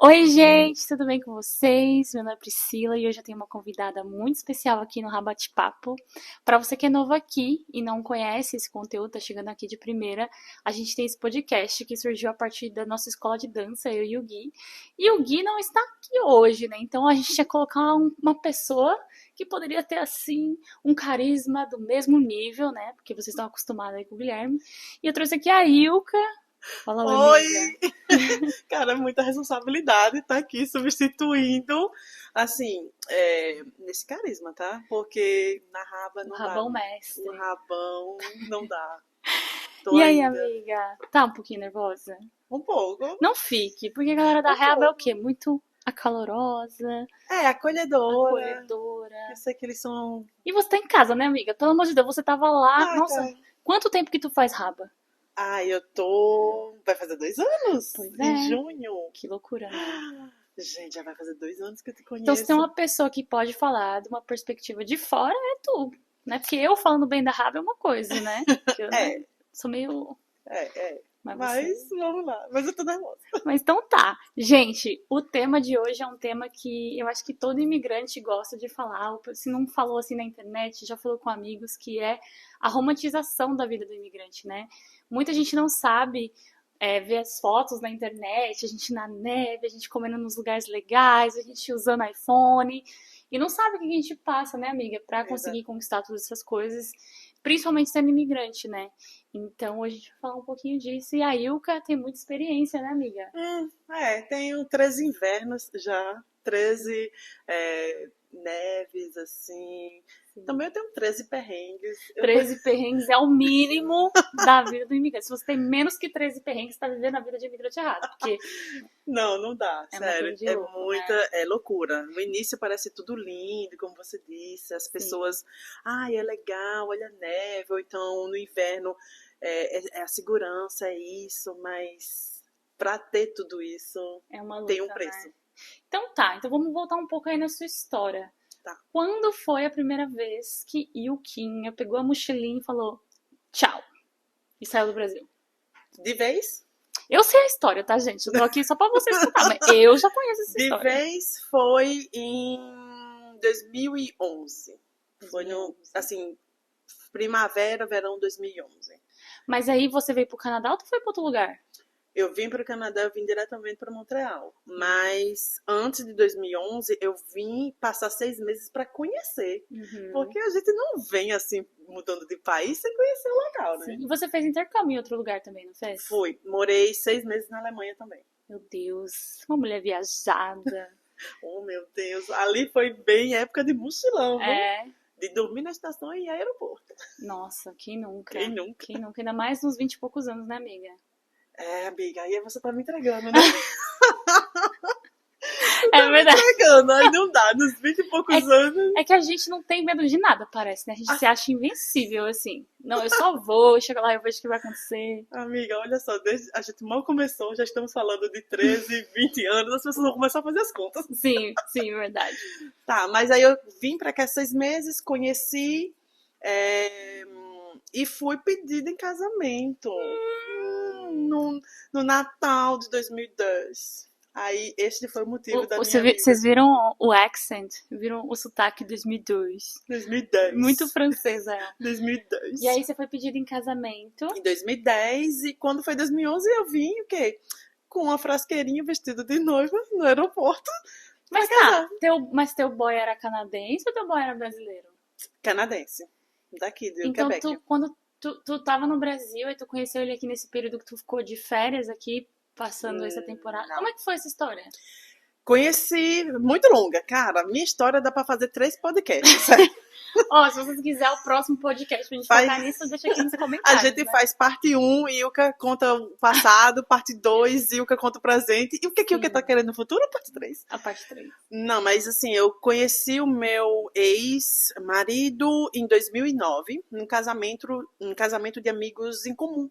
Oi, gente, tudo bem com vocês? Meu nome é Priscila e hoje eu tenho uma convidada muito especial aqui no Rabate-Papo. Para você que é novo aqui e não conhece esse conteúdo, tá chegando aqui de primeira, a gente tem esse podcast que surgiu a partir da nossa escola de dança, eu e o Gui. E o Gui não está aqui hoje, né? Então a gente ia colocar uma pessoa que poderia ter, assim, um carisma do mesmo nível, né? Porque vocês estão acostumados aí com o Guilherme. E eu trouxe aqui a Ilka. Fala, oi, Oi! amiga. Cara, muita responsabilidade estar aqui substituindo, assim, nesse carisma, tá? Porque na raba O não dá. Rabão O Mestre. rabão não dá. Tô E aí, ainda. amiga? Tá um pouquinho nervosa? Um pouco. Não fique, porque a galera da Um Reab é o pouco. quê? Muito acalorosa, Acolhedora. Eu acolhedora. sei que eles são. E você tá em casa, né, amiga? Pelo amor de Deus, você tava lá. Ah, Nossa, cara. quanto tempo que tu faz raba? Eu tô. Vai fazer 2 anos? Pois Em é, junho. que loucura, né? Gente, já vai fazer 2 anos que eu te Então, se tem conheço. uma pessoa que pode falar de uma perspectiva de fora, é tu, né? Porque eu falando bem da Raba é uma coisa, né? Que eu, né, É, sou meio. é. Mas você. Mas vamos lá. Mas eu tô nervosa. Mas então tá. Gente, o tema de hoje é um tema que eu acho que todo imigrante gosta de falar. Se não falou assim na internet, já falou com amigos, que é a romantização da vida do imigrante, né? Muita gente não sabe ver as fotos na internet, a gente na neve, a gente comendo nos lugares legais, a gente usando iPhone. E não sabe o que a gente passa, né, amiga, pra Exato. conseguir conquistar todas essas coisas, principalmente sendo imigrante, né? Então, hoje a gente vai falar um pouquinho disso. E a Ilka tem muita experiência, né, amiga? Tenho 13 invernos já, 13 neves, assim. Sim. Também eu tenho 13 perrengues. 13 perrengues é o mínimo da vida do imigrante. Se você tem menos que 13 perrengues, você tá vivendo a vida de imigrante errado. Porque Não, não dá, é uma coisa sério. de É louco, muita, né? é loucura. No início parece tudo lindo, como você disse. As Sim. pessoas, ai, é legal, olha a neve. Ou então no inverno é a segurança, é isso. Mas pra ter tudo isso, É uma tem um luta, preço. né? Então tá, então vamos voltar um pouco aí na sua história. Tá. Quando foi a primeira vez que Ilquinha pegou a mochilinha e falou tchau e saiu do Brasil? De vez? Eu sei a história, tá, gente? Eu tô aqui só pra vocês contar, mas eu já conheço essa De história. vez foi em 2011. Foi no, 2011. assim, primavera, verão 2011. Mas aí você veio pro Canadá ou tu foi pra outro lugar? Eu vim para o Canadá, eu vim diretamente para Montreal. Mas antes de 2011, eu vim passar 6 meses para conhecer. Uhum. Porque a gente não vem assim, mudando de país sem conhecer o local, né? Sim. E você fez intercâmbio em outro lugar também, não fez? Fui. Morei 6 meses na Alemanha também. Meu Deus, uma mulher viajada. Oh, meu Deus. Ali foi bem época de mochilão, viu? É. De dormir na estação e ir aeroporto. Nossa, quem nunca? Quem nunca? Quem nunca? Ainda mais nos 20 e poucos anos, né, amiga? Amiga, aí você tá me entregando, né? É verdade. Entregando, aí não dá, nos 20 e poucos anos. É que a gente não tem medo de nada, parece, né? A gente se acha invencível, assim. Não, eu só vou, chego lá e eu vejo o que vai acontecer. Amiga, olha só, desde a gente mal começou, já estamos falando de 13, 20 anos, as pessoas vão começar a fazer as contas. Sim, sim, verdade. Tá, mas aí eu vim pra cá 6 meses, conheci e fui pedida em casamento. No Natal de 2010. Aí, este foi o motivo da minha vida. Vocês viram o accent? Viram o sotaque 2002? 2010. Muito francesa ela. 2010. E aí você foi pedido em casamento. Em 2010, e quando foi 2011 eu vim, o quê? Com uma frasqueirinha vestida de noiva no aeroporto. Mas tá, mas teu boy era canadense ou teu boy era brasileiro? Canadense. Daqui, do Então, Quebec. quando tu tava no Brasil e tu conheceu ele aqui nesse período que tu ficou de férias aqui, passando essa temporada. Não. Como é que foi essa história? Conheci, muito longa, cara. Minha história dá pra fazer 3 podcasts. Ó, se vocês quiserem o próximo podcast pra gente focar nisso, deixa aqui nos A comentários. gente né? faz parte 1, Ilka conta o passado, parte 2, Ilka conta o presente. E o que Ilka tá querendo no futuro? Parte 3. A parte 3. Não, mas assim, eu conheci o meu ex-marido em 2009, num casamento de amigos em comum.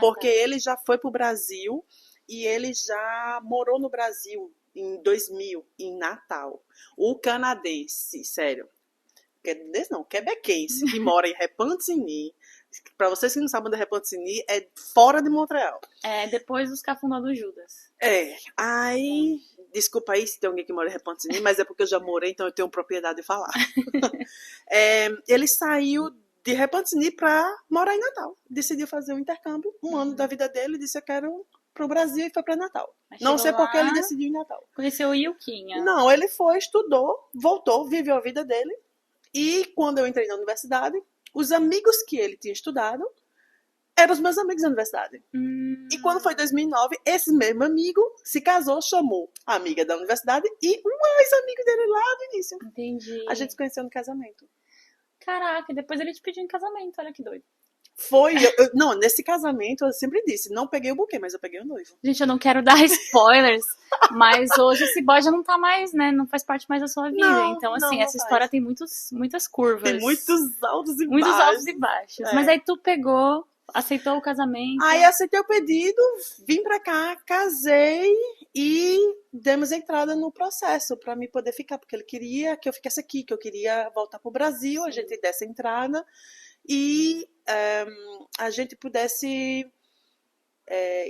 Porque ele já foi pro Brasil e ele já morou no Brasil em 2000, em Natal. O canadense, sério. Canadense não, quebequense, que mora em Repentigny. Pra vocês que não sabem onde é Repentigny, é fora de Montreal. É, depois dos Cafundó do Judas. Aí desculpa aí se tem alguém que mora em Repentigny, mas é porque eu já morei, então eu tenho propriedade de falar. Ele saiu de Repentigny para morar em Natal. Decidiu fazer um intercâmbio, um ano da vida dele, disse eu quero pro Brasil e foi para Natal. Não sei por que ele decidiu em Natal. Conheceu o Ilquinha. Não, ele foi, estudou, voltou, viveu a vida dele. E quando eu entrei na universidade, os amigos que ele tinha estudado eram os meus amigos da universidade. E quando foi 2009, esse mesmo amigo se casou, chamou a amiga da universidade e um ex-amigo dele lá do início. Entendi. A gente se conheceu no casamento. Caraca, e depois ele te pediu em casamento, olha que doido. Foi, não, nesse casamento eu sempre disse, não peguei o buquê, mas eu peguei o noivo. Gente, eu não quero dar spoilers, mas hoje esse boy já não tá mais, né, não faz parte mais da sua vida. Não, então, assim, não essa história tem muitas curvas. Tem muitos altos e muitos baixos. altos e baixos. Mas aí tu pegou, aceitou o casamento. Aí aceitei o pedido, vim pra cá, casei e demos entrada no processo pra mim poder ficar, porque ele queria que eu ficasse aqui, que eu queria voltar pro Brasil, a gente desse entrada e a gente pudesse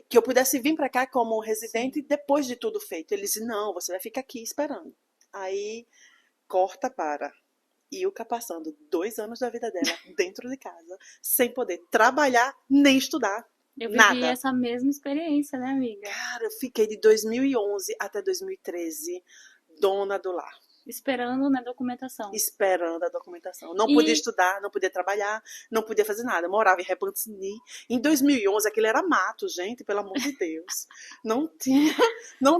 que eu pudesse vir para cá como residente depois de tudo feito. Ele disse, não, você vai ficar aqui esperando. Aí corta para Ilka passando 2 anos da vida dela dentro de casa, sem poder trabalhar nem estudar. Eu vivi nada. Essa mesma experiência, né, amiga? Cara, eu fiquei de 2011 até 2013 dona do lar. Esperando na documentação. Esperando a documentação. Não podia estudar, não podia trabalhar, não podia fazer nada. Morava em Repentigny. Em 2011, aquilo era mato, gente, pelo amor de Deus. Não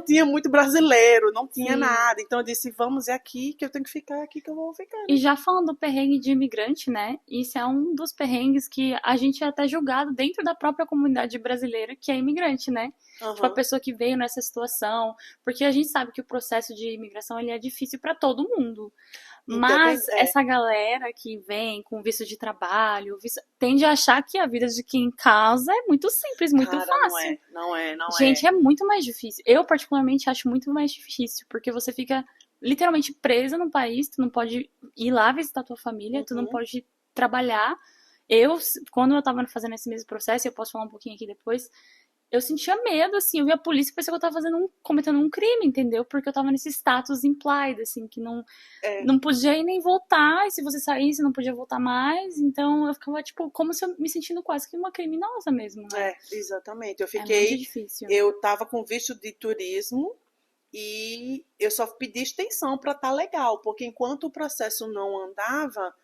tinha muito brasileiro, não tinha nada. Então eu disse, vamos, é aqui que eu tenho que ficar, aqui que eu vou ficar. Né? E já falando do perrengue de imigrante, né? Isso é um dos perrengues que a gente é até julgado dentro da própria comunidade brasileira, que é imigrante, né? Tipo, a pessoa que veio nessa situação. Porque a gente sabe que o processo de imigração ele é difícil para todo mundo. Mas essa galera que vem com visto de trabalho, tende a achar que a vida de quem casa é muito simples, muito fácil. Não é. Gente, é muito mais difícil. Eu, particularmente, acho muito mais difícil, porque você fica literalmente presa no país, tu não pode ir lá visitar tua família, tu não pode trabalhar. Quando eu tava fazendo esse mesmo processo, eu posso falar um pouquinho aqui depois, eu sentia medo, assim, eu via a polícia e pensei que eu tava cometendo um crime, entendeu? Porque eu tava nesse status implied, assim, que não podia ir nem voltar, e se você saísse, não podia voltar mais, então eu ficava, tipo, como se eu me sentindo quase que uma criminosa mesmo, né? Exatamente, eu fiquei... É muito difícil. Eu tava com visto de turismo, e eu só pedi extensão pra estar legal, porque enquanto o processo não andava,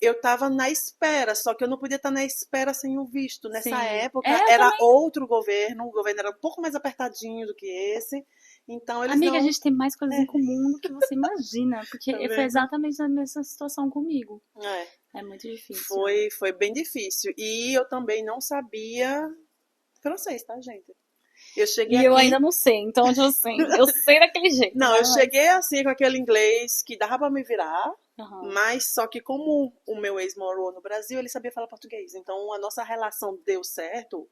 eu estava na espera, só que eu não podia estar na espera sem o visto. Nessa época, era outro governo, o governo era um pouco mais apertadinho do que esse. Então, eles Amiga, a gente tem mais coisas em comum do que você imagina, porque foi exatamente a mesma situação comigo. É muito difícil. Foi bem difícil. E eu também não sabia francês, tá, gente? Eu cheguei eu ainda não sei, então eu sei daquele jeito. Não, eu cheguei assim com aquele inglês que dava pra me virar. Mas só que como o meu ex morou no Brasil, ele sabia falar português. Então a nossa relação deu certo.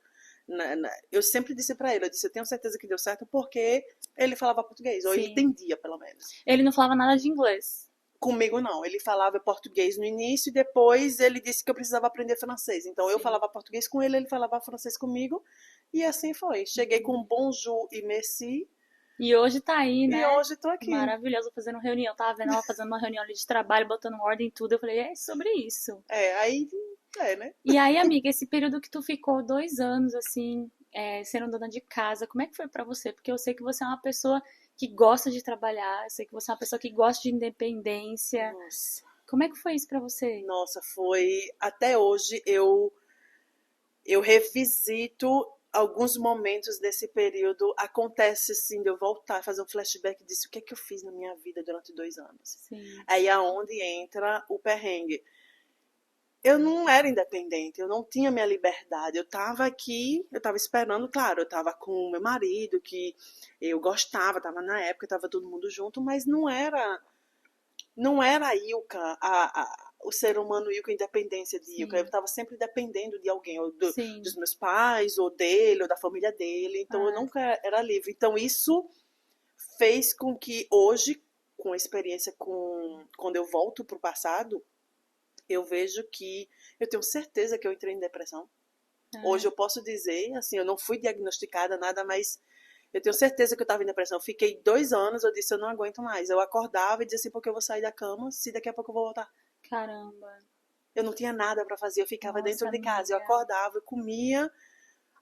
Eu sempre disse pra ele, eu tenho certeza que deu certo porque ele falava português, ou ele entendia pelo menos. Ele não falava nada de inglês? Comigo não, ele falava português no início e depois ele disse que eu precisava aprender francês. Então eu falava português com ele, ele falava francês comigo e assim foi. Cheguei com bonjour e merci. E hoje tá aí, né? E hoje tô aqui. Maravilhoso, fazendo reunião. Tava vendo ela fazendo uma reunião ali de trabalho, botando ordem em tudo. Eu falei, é sobre isso. Né? E aí, amiga, esse período que tu ficou 2 anos, assim, sendo dona de casa, como é que foi pra você? Porque eu sei que você é uma pessoa que gosta de trabalhar, eu sei que você é uma pessoa que gosta de independência. Nossa. Como é que foi isso pra você? Nossa, foi... Até hoje eu revisito alguns momentos desse período. Acontece, assim, de eu voltar, fazer um flashback disso. O que é que eu fiz na minha vida durante 2 anos? Sim. Aí é onde entra o perrengue. Eu não era independente, eu não tinha minha liberdade. Eu estava aqui, eu estava esperando, claro, eu estava com o meu marido, que eu gostava, estava na época, estava todo mundo junto, mas não era a Ilka, o ser humano Ilka, a independência de Ilka. Eu estava sempre dependendo de alguém, ou dos meus pais, ou dele, ou da família dele. Então eu nunca era livre. Então isso fez com que hoje, com a experiência quando eu volto para o passado, eu vejo que eu tenho certeza que eu entrei em depressão. Hoje eu posso dizer, assim, eu não fui diagnosticada, nada, mas Eu tenho certeza que eu tava em depressão. Eu fiquei 2 anos, eu disse, eu não aguento mais. Eu acordava e dizia assim, porque eu vou sair da cama, se daqui a pouco eu vou voltar. Caramba. Eu não tinha nada pra fazer, eu ficava Nossa, dentro de casa. Eu amiga. acordava, eu comia.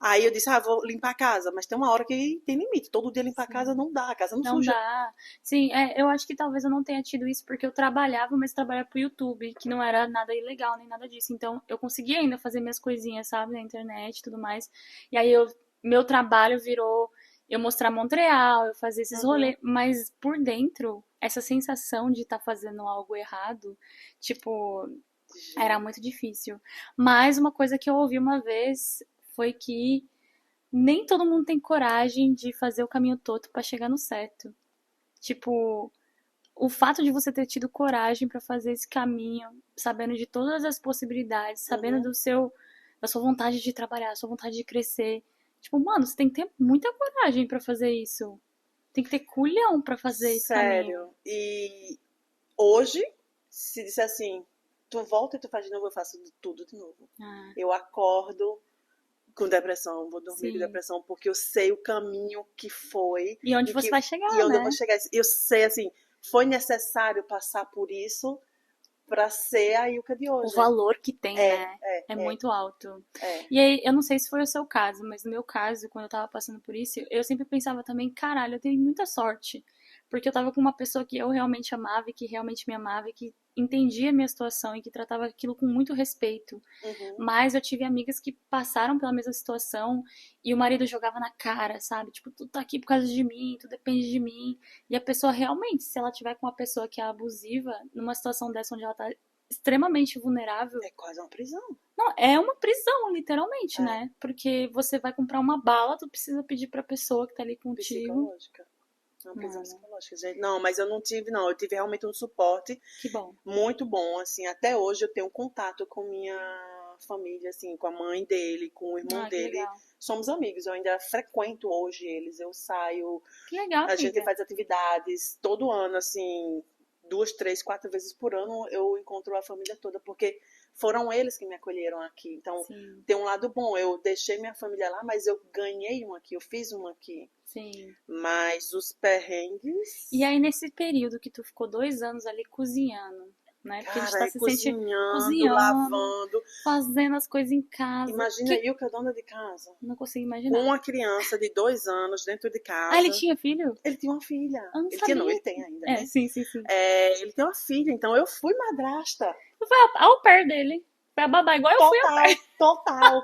Aí eu disse, vou limpar a casa. Mas tem uma hora que tem limite. Todo dia limpar a casa Sim. não dá, a casa não Não suja. dá. Sim, eu acho que talvez eu não tenha tido isso porque eu trabalhava, mas trabalhava pro YouTube, que não era nada ilegal nem nada disso. Então eu conseguia ainda fazer minhas coisinhas, sabe, na internet e tudo mais. E aí meu trabalho virou eu mostrar Montreal, eu fazer esses Uhum. rolês, mas por dentro, essa sensação de estar fazendo algo errado, tipo, era Gente. muito difícil. Mas uma coisa que eu ouvi uma vez foi que nem todo mundo tem coragem de fazer o caminho todo pra chegar no certo. Tipo, o fato de você ter tido coragem pra fazer esse caminho, sabendo de todas as possibilidades, sabendo Uhum. da sua vontade de trabalhar, da sua vontade de crescer. Tipo, mano, você tem que ter muita coragem pra fazer isso. Tem que ter culhão pra fazer esse caminho. Sério. E hoje, se disser assim, tu volta e tu faz de novo, eu faço tudo de novo. Ah, Eu acordo com depressão, vou dormir com sim. depressão, porque eu sei o caminho que foi E onde você vai e chegar, onde eu vou né? chegar. Eu sei, assim, foi necessário passar por isso para ser a Ilka de O hoje. valor que tem, É, né? é, É é, muito alto. é. E aí, eu não sei se foi o seu caso, mas no meu caso, quando eu tava passando por isso, eu sempre pensava também, caralho, eu tenho muita sorte. Porque eu tava com uma pessoa que eu realmente amava e que realmente me amava e que entendia a minha situação e que tratava aquilo com muito respeito. Uhum. Mas eu tive amigas que passaram pela mesma situação e o marido jogava na cara, sabe? Tipo, tu tá aqui por causa de mim, tu depende de mim. E a pessoa realmente, se ela tiver com uma pessoa que é abusiva, numa situação dessa onde ela tá extremamente vulnerável, É quase uma prisão. não, é uma prisão, literalmente, É, né? Porque você vai comprar uma bala, tu precisa pedir pra pessoa que tá ali contigo. psicológica. É uma prisão Mano, psicológica, gente. Não, mas eu não tive, não. Eu tive realmente um suporte que bom. muito bom, assim. Até hoje eu tenho contato com minha família, assim, com a mãe dele, com o irmão Ah, que dele. legal. Somos amigos, eu ainda frequento hoje eles. Eu saio, Que legal, a gente amiga. faz atividades todo ano, assim, 2, 3, 4 vezes por ano eu encontro a família toda, porque foram eles que me acolheram aqui. Então, Sim, tem um lado bom. Eu deixei minha família lá, mas eu ganhei um aqui, eu fiz um aqui. sim. Mas os E perrengues, aí, nesse período que tu ficou 2 anos ali cozinhando, né? Porque a gente cara, tá é se sente cozinhando, cozinhando, lavando. fazendo as coisas em casa. Imagina Que aí o que é dona de casa. não consigo Com imaginar. uma criança de 2 anos dentro de Ah, ele casa. tinha filho? Ele tinha uma filha. Eu não Ele tinha, não, sabia. ele tem ainda, É, né? sim, sim, sim. É, ele tem uma filha, então eu fui madrasta. Foi ao pé dele. Foi a babá, igual eu fui ao Total, pé. total.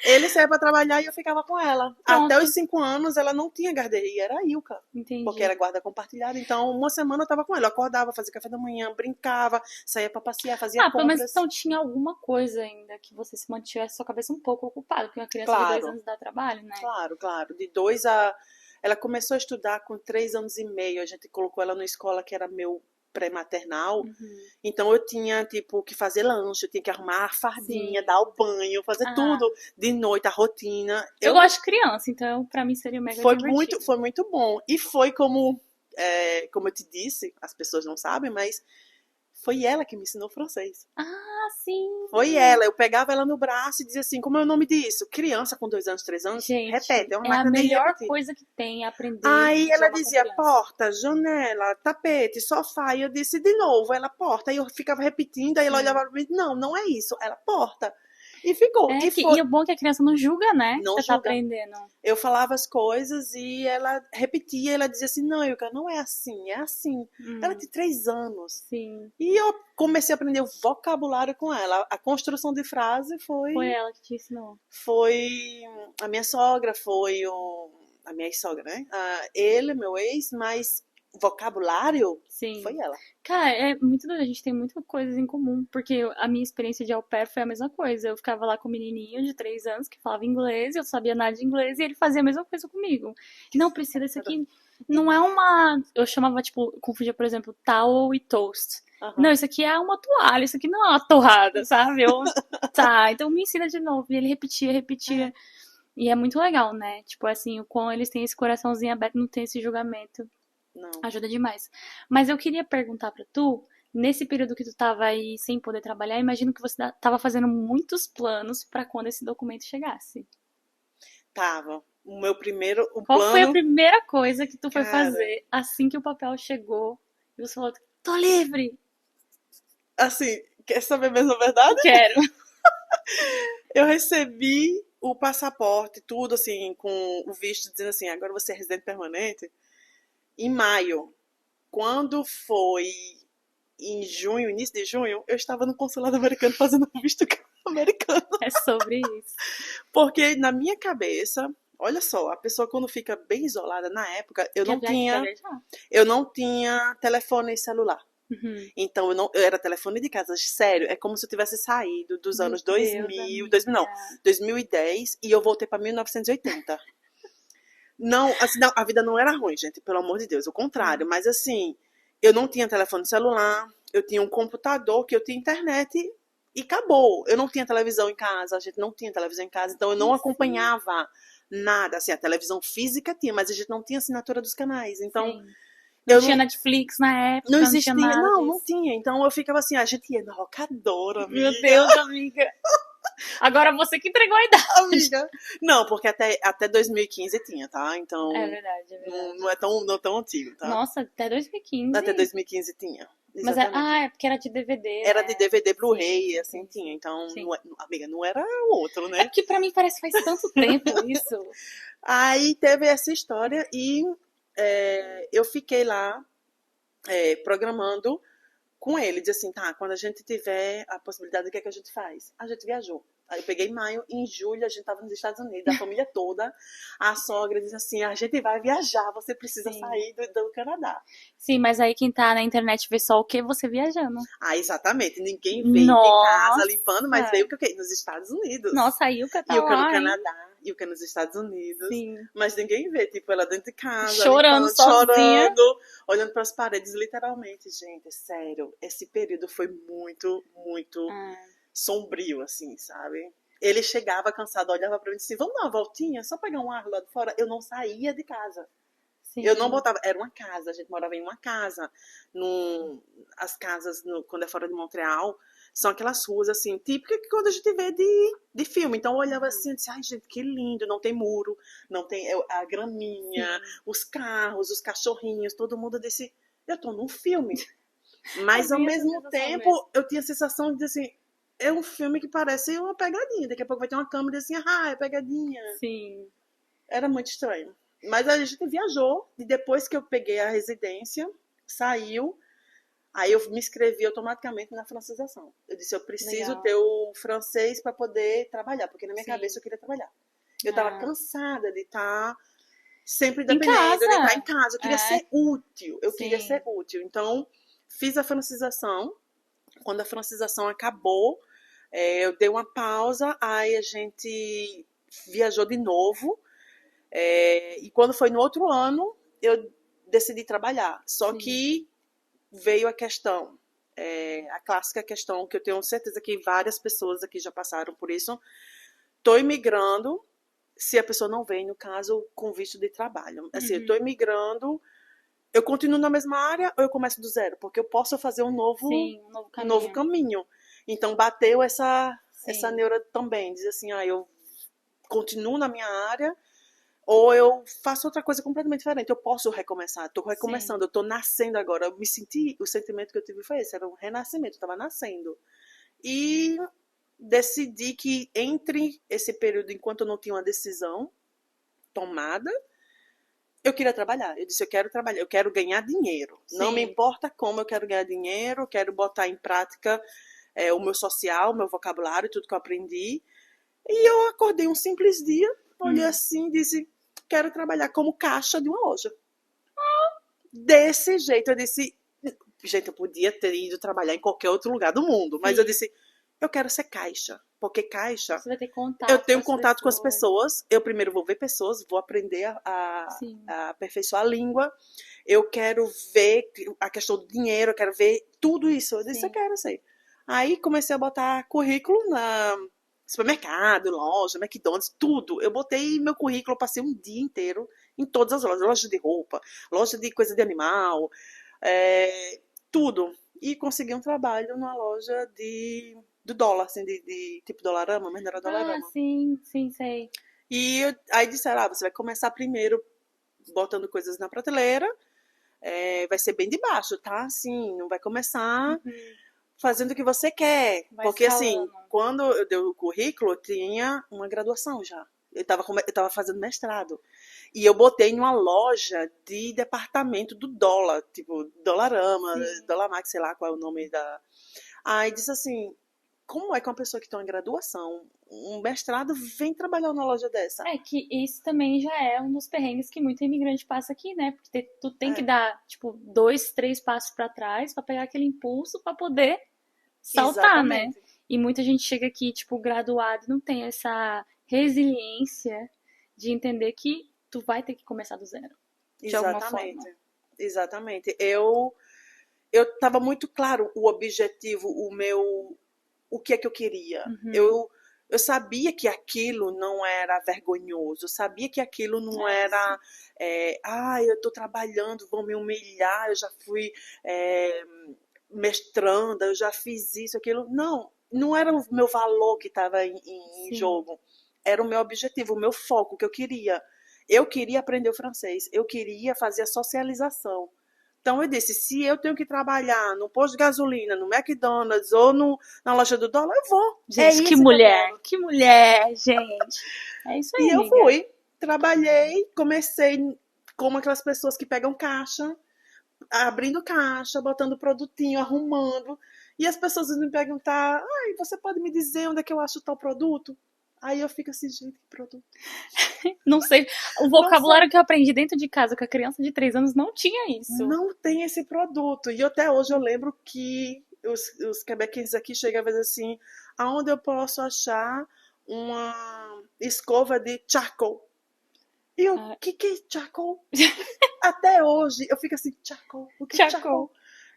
Ele saía pra trabalhar e eu ficava com ela. Até os Pronto. 5 anos ela não tinha guarderia, era a Ilka. Porque Entendi. era guarda compartilhada. Então, uma semana eu tava com ela. Eu acordava, fazia café da manhã, brincava, saía pra passear, fazia Ah, pelo menos compras. então tinha alguma coisa ainda que você se mantivesse sua cabeça um pouco ocupada, porque uma criança de dois Claro, anos dá trabalho, né? claro, claro. De 2 a. Ela começou a estudar com 3 anos e meio. A gente colocou ela numa escola que era meu pré-maternal. Uhum. Então eu tinha, tipo, que fazer lanche, eu tinha que arrumar a fardinha, Sim. dar o banho, fazer Ah, tudo de noite, a rotina. eu gosto de criança, então pra mim seria mega divertido. Foi muito bom. E foi como, como eu te disse, as pessoas não sabem, mas foi ela que me ensinou francês. Ah, sim. Foi ela, eu pegava ela no braço e dizia assim, como é o nome disso? Criança com 2 anos, 3 anos, repete, Gente, é uma é a máquina de melhor repetir. coisa que tem é aprender Aí ela idioma com dizia criança. porta, janela, tapete, sofá. E eu disse de novo, ela porta. Aí eu ficava repetindo, aí ela Sim. olhava pra mim, não, não é isso, ela porta. E ficou. É E que, foi. e o bom é que a criança não julga, né? Que Não você tá julga. aprendendo. Eu falava as coisas e ela repetia, ela dizia assim, não, Ilka, não é assim, é assim. Ela Hum, tem 3 anos. sim. E eu comecei a aprender o vocabulário com ela. A construção de frase Foi ela que te ensinou. foi a minha sogra, a minha ex-sogra, né? Ele, meu ex, mas vocabulário Sim. foi ela. Cara, é muito doido, a gente tem muitas coisas em comum, porque a minha experiência de au pair foi a mesma coisa. Eu ficava lá com um menininho de 3 anos que falava inglês, eu sabia nada de inglês, e ele fazia a mesma coisa comigo. Não, Priscila, isso aqui não é uma. Eu chamava, tipo, confundia, por exemplo, towel e toast. Não, Aham. isso aqui é uma toalha, isso aqui não é uma torrada, sabe? Tá, então me ensina de novo. E ele repetia, repetia. E é muito legal, né? Tipo assim, o quão eles têm esse coraçãozinho aberto, não tem esse julgamento. Não. Ajuda demais. Mas eu queria perguntar pra tu, nesse período que tu tava aí sem poder trabalhar, imagino que tava fazendo muitos planos pra quando esse documento chegasse. Tava. o meu primeiro, o Qual plano... foi a primeira coisa que tu foi Cara, fazer assim que o papel chegou? E você falou, tô livre! assim, quer saber mesmo a verdade? Quero! Eu recebi o passaporte, tudo assim, com o visto dizendo assim, agora você é residente permanente, em maio. Quando foi em junho, início de junho, eu estava no consulado americano fazendo o visto americano. É sobre isso. Porque na minha cabeça, olha só, a pessoa quando fica bem isolada, na época, eu não tinha telefone celular. Uhum. Então eu era telefone de casa, sério, é como se eu tivesse saído dos anos 2010 e eu voltei para 1980. Não, assim, não, a vida não era ruim, gente, pelo amor de Deus, o contrário, mas assim, eu não tinha telefone celular, eu tinha um computador que eu tinha internet e acabou. Eu não tinha televisão em casa, a gente não tinha televisão em casa, então eu não acompanhava nada, assim, a televisão física tinha, mas a gente não tinha assinatura dos canais, então... Sim. Não tinha Netflix na época, não existia, não tinha nada não tinha. Então eu ficava assim, a gente ia na locadora, amiga. Meu Deus, amiga. Agora você que entregou a idade. Amiga. Não, porque até 2015 tinha, tá? Então. É verdade, é verdade. Não é tão antigo, tá? Nossa, até 2015. Até 2015 tinha. Mas é porque era de DVD. Era né? de DVD, Blu-ray, assim tinha. Então, amiga, não era o outro, né? É porque pra mim parece que faz tanto tempo isso. Aí teve essa história e eu fiquei lá programando com ele. Disse assim, tá, quando a gente tiver a possibilidade, o que é que a gente faz? A gente viajou. Aí eu peguei em maio, em julho a gente tava nos Estados Unidos, a família toda. A sogra disse assim, a gente vai viajar, você precisa sair do Canadá. Sim, mas aí quem tá na internet vê só o que você viajando. Ah, exatamente. Ninguém veio em casa limpando, mas veio o quê? Nos Estados Unidos. Nossa, aí o que tá e o que lá, no Canadá, e o que nos Estados Unidos. Sim. Mas ninguém vê, tipo, ela dentro de casa, chorando, limpando, sozinha. chorando, olhando para as paredes, literalmente, gente, sério. Esse período foi muito, muito sombrio, assim, sabe? Ele chegava cansado, olhava pra mim e disse, vamos dar uma voltinha, só pegar um ar lá de fora. Eu não saía de casa. Sim. Eu não botava, era uma casa, a gente morava em uma casa. As casas, quando é fora de Montreal, são aquelas ruas, assim, típicas que quando a gente vê de filme. Então eu olhava assim e disse, ai gente, que lindo, não tem muro, não tem a graminha, os carros, os cachorrinhos, todo mundo disse, eu tô num filme. Mas ao mesmo tempo, eu tinha a sensação de assim, é um filme que parece uma pegadinha. Daqui a pouco vai ter uma câmera assim, é pegadinha. Sim. Era muito estranho. Mas a gente viajou, e depois que eu peguei a residência, saiu, aí eu me inscrevi automaticamente na francização. Eu disse, eu preciso ter o francês para poder trabalhar, porque na minha cabeça eu queria trabalhar. Eu estava cansada de estar sempre dependendo, de estar em casa. Eu queria ser útil. Eu queria ser útil. Então, fiz a francização. Quando a francização acabou, eu dei uma pausa, aí a gente viajou de novo. E quando foi no outro ano, eu decidi trabalhar. Só que veio a questão, a clássica questão, que eu tenho certeza que várias pessoas aqui já passaram por isso. Estou imigrando, se a pessoa não vem, no caso, com visto de trabalho. Assim, eu estou imigrando, eu continuo na mesma área ou eu começo do zero? Porque eu posso fazer um novo caminho. Então, bateu essa neura também. Diz assim, eu continuo na minha área ou eu faço outra coisa completamente diferente. Eu posso recomeçar. Estou recomeçando, eu estou nascendo agora. Eu me senti, o sentimento que eu tive foi esse, era um renascimento. Eu estava nascendo. E decidi que entre esse período, enquanto eu não tinha uma decisão tomada, eu queria trabalhar. Eu disse, eu quero trabalhar, eu quero ganhar dinheiro. Não me importa como, eu quero ganhar dinheiro, eu quero botar em prática o meu social, o meu vocabulário, tudo que eu aprendi. E eu acordei um simples dia, olhei assim e disse, quero trabalhar como caixa de uma loja. Desse jeito, eu disse, gente, eu podia ter ido trabalhar em qualquer outro lugar do mundo, mas eu disse, eu quero ser caixa. Porque caixa, você vai ter contato eu tenho contato com as pessoas, eu primeiro vou ver pessoas, vou aprender a aperfeiçoar a língua, eu quero ver a questão do dinheiro, eu quero ver tudo isso. Eu disse, eu quero ser. Aí comecei a botar currículo na supermercado, loja, McDonald's, tudo. Eu botei meu currículo, passei um dia inteiro em todas as lojas, loja de roupa, loja de coisa de animal, tudo. E consegui um trabalho numa loja do dólar, assim, de tipo Dollarama, mas não era Dollarama. Sim, sei. E aí disseram, você vai começar primeiro botando coisas na prateleira, vai ser bem de baixo, tá? Assim, não vai começar fazendo o que você quer. Vai Porque escalando. assim, quando eu dei o currículo, eu tinha uma graduação já. Eu tava fazendo mestrado. E eu botei numa loja de departamento do dólar, tipo, Dollarama, Dollarmax, sei lá qual é o nome da... Aí disse assim, como é que uma pessoa que tem uma graduação, um mestrado, vem trabalhar numa loja dessa? É que isso também já é um dos perrengues que muito imigrante passa aqui, né? Porque tu tem que dar, tipo, 2, 3 passos pra trás pra pegar aquele impulso pra poder saltar, Exatamente. né? E muita gente chega aqui, tipo, graduado e não tem essa resiliência de entender que tu vai ter que começar do zero, de alguma forma. Exatamente. Eu tava muito claro o objetivo, o que é que eu queria. Eu sabia que aquilo não era vergonhoso, eu sabia que aquilo não era, eu tô trabalhando, vão me humilhar, eu já fui mestranda, eu já fiz isso, aquilo. Não era o meu valor que estava em jogo. Era o meu objetivo, o meu foco, o que eu queria. Eu queria aprender o francês, eu queria fazer a socialização. Então eu disse, se eu tenho que trabalhar no posto de gasolina, no McDonald's ou na loja do dólar, eu vou. Gente, que mulher, gente. É isso aí, E eu amiga. fui, trabalhei, comecei como aquelas pessoas que pegam caixa, abrindo caixa, botando produtinho, arrumando. E as pessoas me perguntar, você pode me dizer onde é que eu acho tal produto? Aí eu fico assim, gente, que produto? Não sei. O vocabulário que eu aprendi dentro de casa com a criança de 3 anos não tinha isso. Não tem esse produto. E até hoje eu lembro que os quebequenses aqui chegam a dizer assim, aonde eu posso achar uma escova de charcoal? E eu, o que é charcoal? Até hoje eu fico assim, charcoal, o que é charcoal?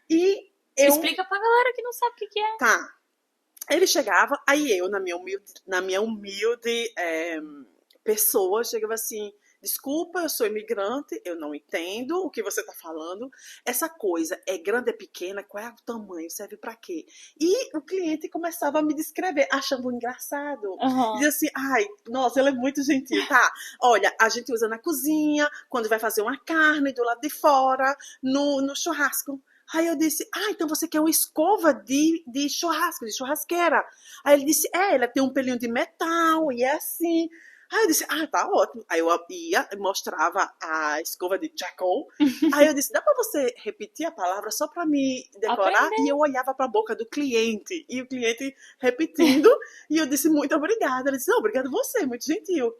E explica pra galera que não sabe o que é. Tá. Ele chegava, aí eu, na minha humilde pessoa, chegava assim, desculpa, eu sou imigrante, eu não entendo o que você tá falando. Essa coisa é grande, é pequena, qual é o tamanho, serve pra quê? E o cliente começava a me descrever, achando engraçado. Dizia assim, nossa, ele é muito gentil, tá? Olha, a gente usa na cozinha, quando vai fazer uma carne do lado de fora, no churrasco. Aí eu disse, então você quer uma escova de churrasco, de churrasqueira. Aí ele disse, ela tem um pelinho de metal e é assim. Aí eu disse, tá ótimo. Aí eu ia e mostrava a escova de charcoal. Aí eu disse, dá pra você repetir a palavra só pra me decorar? Aprender. E eu olhava pra boca do cliente. E o cliente repetindo. E eu disse, muito obrigada. Ele disse, não, obrigado você, muito gentil.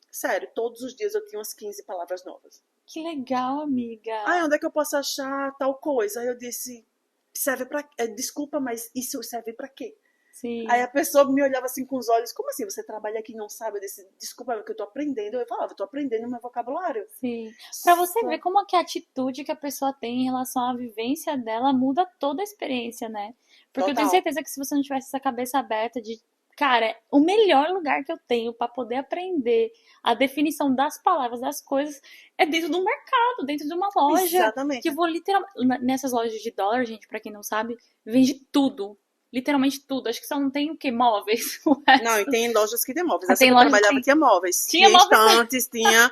Sério, todos os dias eu tinha umas 15 palavras novas. Que legal, amiga. Onde é que eu posso achar tal coisa? Aí eu disse, serve pra... desculpa, mas isso serve pra quê? Sim. Aí a pessoa me olhava assim com os olhos, como assim, você trabalha aqui e não sabe? Eu disse, desculpa, é que eu tô aprendendo. Eu falava, eu tô aprendendo meu vocabulário. Sim. Pra você ver como que a atitude que a pessoa tem em relação à vivência dela muda toda a experiência, né? Porque eu tenho certeza que se você não tivesse essa cabeça aberta de, cara, o melhor lugar que eu tenho pra poder aprender a definição das palavras, das coisas, é dentro do mercado, dentro de uma loja. Exatamente. Que eu vou literalmente... Nessas lojas de dólar, gente, pra quem não sabe, vende tudo. Literalmente tudo. Acho que só não tem o quê? Móveis. Não, e tem lojas que tem móveis. Essa que eu trabalhava tinha móveis. Tinha estantes, tinha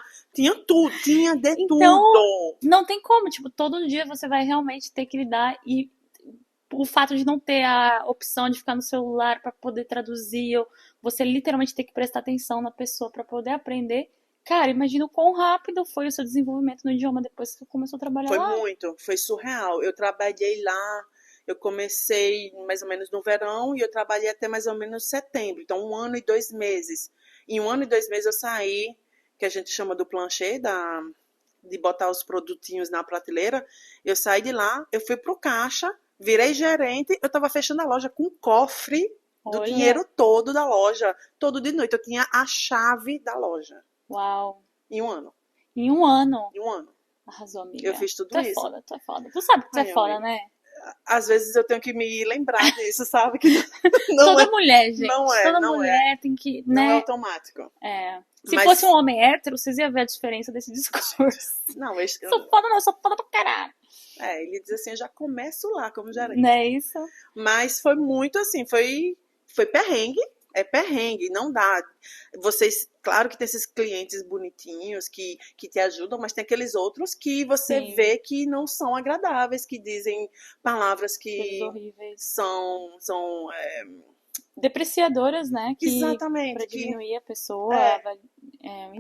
tudo. Tinha de então, tudo. Não tem como. Tipo, todo dia você vai realmente ter que lidar e o fato de não ter a opção de ficar no celular para poder traduzir, ou você literalmente ter que prestar atenção na pessoa para poder aprender. Cara, imagina o quão rápido foi o seu desenvolvimento no idioma depois que você começou a trabalhar lá. Foi muito. Foi surreal. Eu trabalhei lá... Eu comecei mais ou menos no verão e eu trabalhei até mais ou menos setembro. Então, 1 ano e 2 meses. Em 1 ano e 2 meses eu saí, que a gente chama do plancher, de botar os produtinhos na prateleira. Eu saí de lá, eu fui pro caixa, virei gerente. Eu estava fechando a loja com um cofre do dinheiro todo da loja. Todo de noite. Eu tinha a chave da loja. Uau. Em 1 ano. Em 1 ano? Em 1 ano. Arrasou, amiga. Eu fiz tudo isso. Tu é foda. Tu sabe que tu é foda, né? Às vezes eu tenho que me lembrar disso, sabe? Que não toda mulher, gente. Toda mulher tem que, né? Não é automático. Se fosse um homem hétero, vocês iam ver a diferença desse discurso. Não, sou foda pra caralho. Ele diz assim, eu já começo lá como gerente. Não é isso? Mas foi muito assim, foi perrengue, é perrengue, não dá. Vocês, claro que tem esses clientes bonitinhos que te ajudam, mas tem aqueles outros que você Sim. vê que não são agradáveis, que dizem palavras que horríveis. são depreciadoras, né? Exatamente. Pra diminuir a pessoa.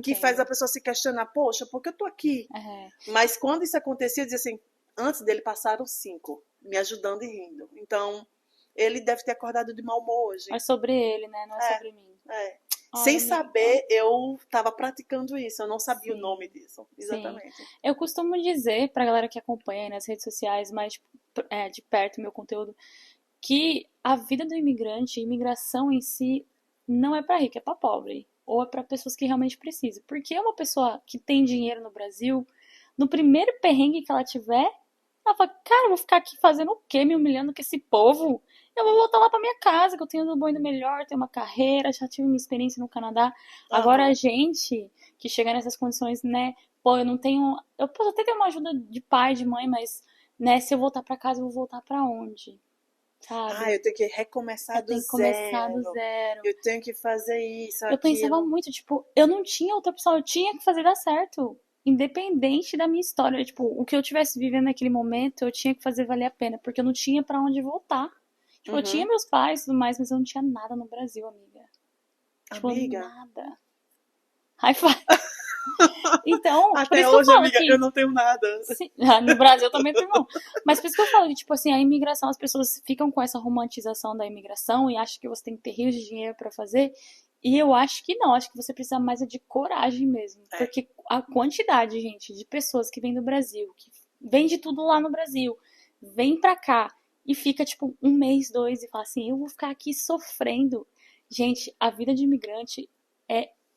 Que faz a pessoa se questionar, poxa, por que eu tô aqui? Mas quando isso acontecia, eu dizia assim, antes dele passaram 5, me ajudando e rindo. Então, ele deve ter acordado de mau humor hoje. É sobre ele, né? Não é sobre mim. Sem saber, eu estava praticando isso. Eu não sabia o nome disso. Exatamente. Sim. Eu costumo dizer pra galera que acompanha aí nas redes sociais, mais de perto o meu conteúdo, que a vida do imigrante, a imigração em si, não é pra rico, é pra pobre. Ou é pra pessoas que realmente precisam. Porque uma pessoa que tem dinheiro no Brasil, no primeiro perrengue que ela tiver, ela fala, cara, eu vou ficar aqui fazendo o quê? Me humilhando com esse povo? Eu vou voltar lá pra minha casa, que eu tenho do bom e do melhor, tenho uma carreira, já tive uma experiência no Canadá. Agora a gente que chega nessas condições, né? Pô, eu não tenho... Eu posso até ter uma ajuda de pai, de mãe, mas, né, se eu voltar pra casa, eu vou voltar pra onde? Sabe? Eu tenho que recomeçar do zero. Eu tenho que fazer isso, Eu pensava muito, tipo, eu não tinha outra opção, eu tinha que fazer dar certo. Independente da minha história. Tipo, o que eu tivesse vivendo naquele momento, eu tinha que fazer valer a pena, porque eu não tinha pra onde voltar. Tipo, eu tinha meus pais e tudo mais, mas eu não tinha nada no Brasil, amiga. Tipo, nada. High five. Então, até por isso hoje, que eu falo amiga, que... eu não tenho nada. Sim, no Brasil eu também tenho não. Mas por isso que eu falo que, tipo assim, a imigração, as pessoas ficam com essa romantização da imigração e acham que você tem que ter rios de dinheiro pra fazer. E eu acho que não, acho que você precisa mais de coragem mesmo. Porque a quantidade, gente, de pessoas que vem do Brasil, que vende tudo lá no Brasil, vem pra cá e fica, tipo, 1 mês, 2, e fala assim, eu vou ficar aqui sofrendo. Gente, a vida de imigrante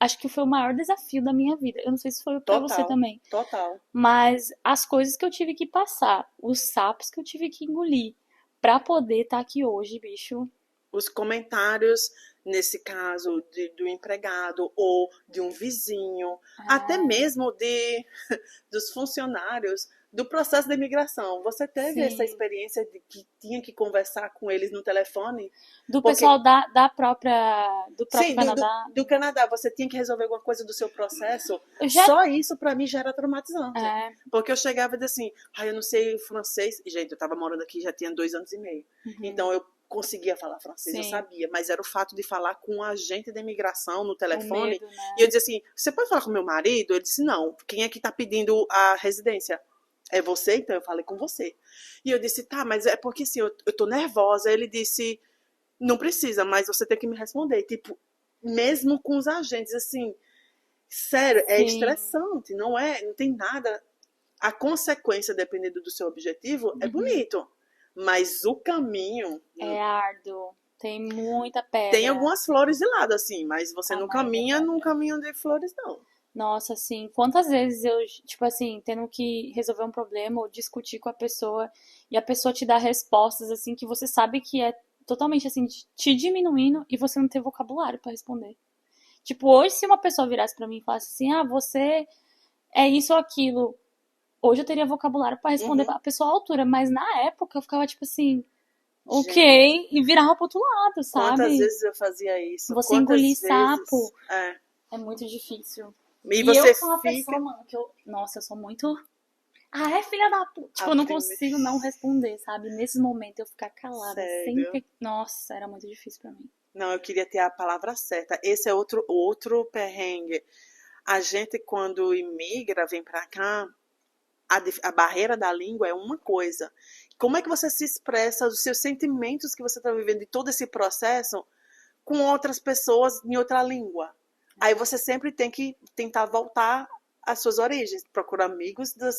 acho que foi o maior desafio da minha vida. Eu não sei se foi pra você também. Total. Mas as coisas que eu tive que passar, os sapos que eu tive que engolir pra poder estar aqui hoje, bicho. Os comentários, nesse caso, do empregado ou de um vizinho, até mesmo dos funcionários do processo de imigração. Você teve essa experiência de que tinha que conversar com eles no telefone? Do pessoal do próprio Canadá? Do Canadá. Você tinha que resolver alguma coisa do seu processo. Só isso, pra mim, já era traumatizante. Porque eu chegava e dizia assim, eu não sei francês. E, gente, eu tava morando aqui já tinha 2 anos e meio. Então, eu conseguia falar francês, eu sabia, mas era o fato de falar com um agente de imigração no telefone. Medo, né? E eu dizia assim, você pode falar com meu marido? Ele disse, não. Quem é que tá pedindo a residência? É você? Então eu falei com você. E eu disse, tá, mas é porque assim, eu tô nervosa. Ele disse, não precisa, mas você tem que me responder. Tipo, mesmo com os agentes, assim, sério, é estressante, não tem nada. A consequência, dependendo do seu objetivo, é bonito. Mas o caminho... É árduo. Tem muita pedra. Tem algumas flores de lado, assim, mas você não caminha num caminho de flores, não. Nossa, assim, quantas vezes eu, tipo assim, tendo que resolver um problema ou discutir com a pessoa e a pessoa te dá respostas, assim, que você sabe que é totalmente, assim, te diminuindo e você não tem vocabulário pra responder. Tipo, hoje se uma pessoa virasse pra mim e falasse assim, você é isso ou aquilo, hoje eu teria vocabulário pra responder a pessoa à altura, mas na época eu ficava tipo assim, ok, e virava pro outro lado, sabe? Quantas vezes eu fazia isso? Você engolir sapo. É muito difícil. E você eu sou uma pessoa, mano, que nossa, eu sou muito... filha da puta. Tipo, eu não consigo não responder, sabe? Nesses momentos eu ficar calada. Sempre... Nossa, era muito difícil pra mim. Não, eu queria ter a palavra certa. Esse é outro perrengue. A gente, quando imigra, vem pra cá, a barreira da língua é uma coisa. Como é que você se expressa os seus sentimentos que você está vivendo de todo esse processo com outras pessoas em outra língua? Aí você sempre tem que tentar voltar às suas origens, procurar amigos da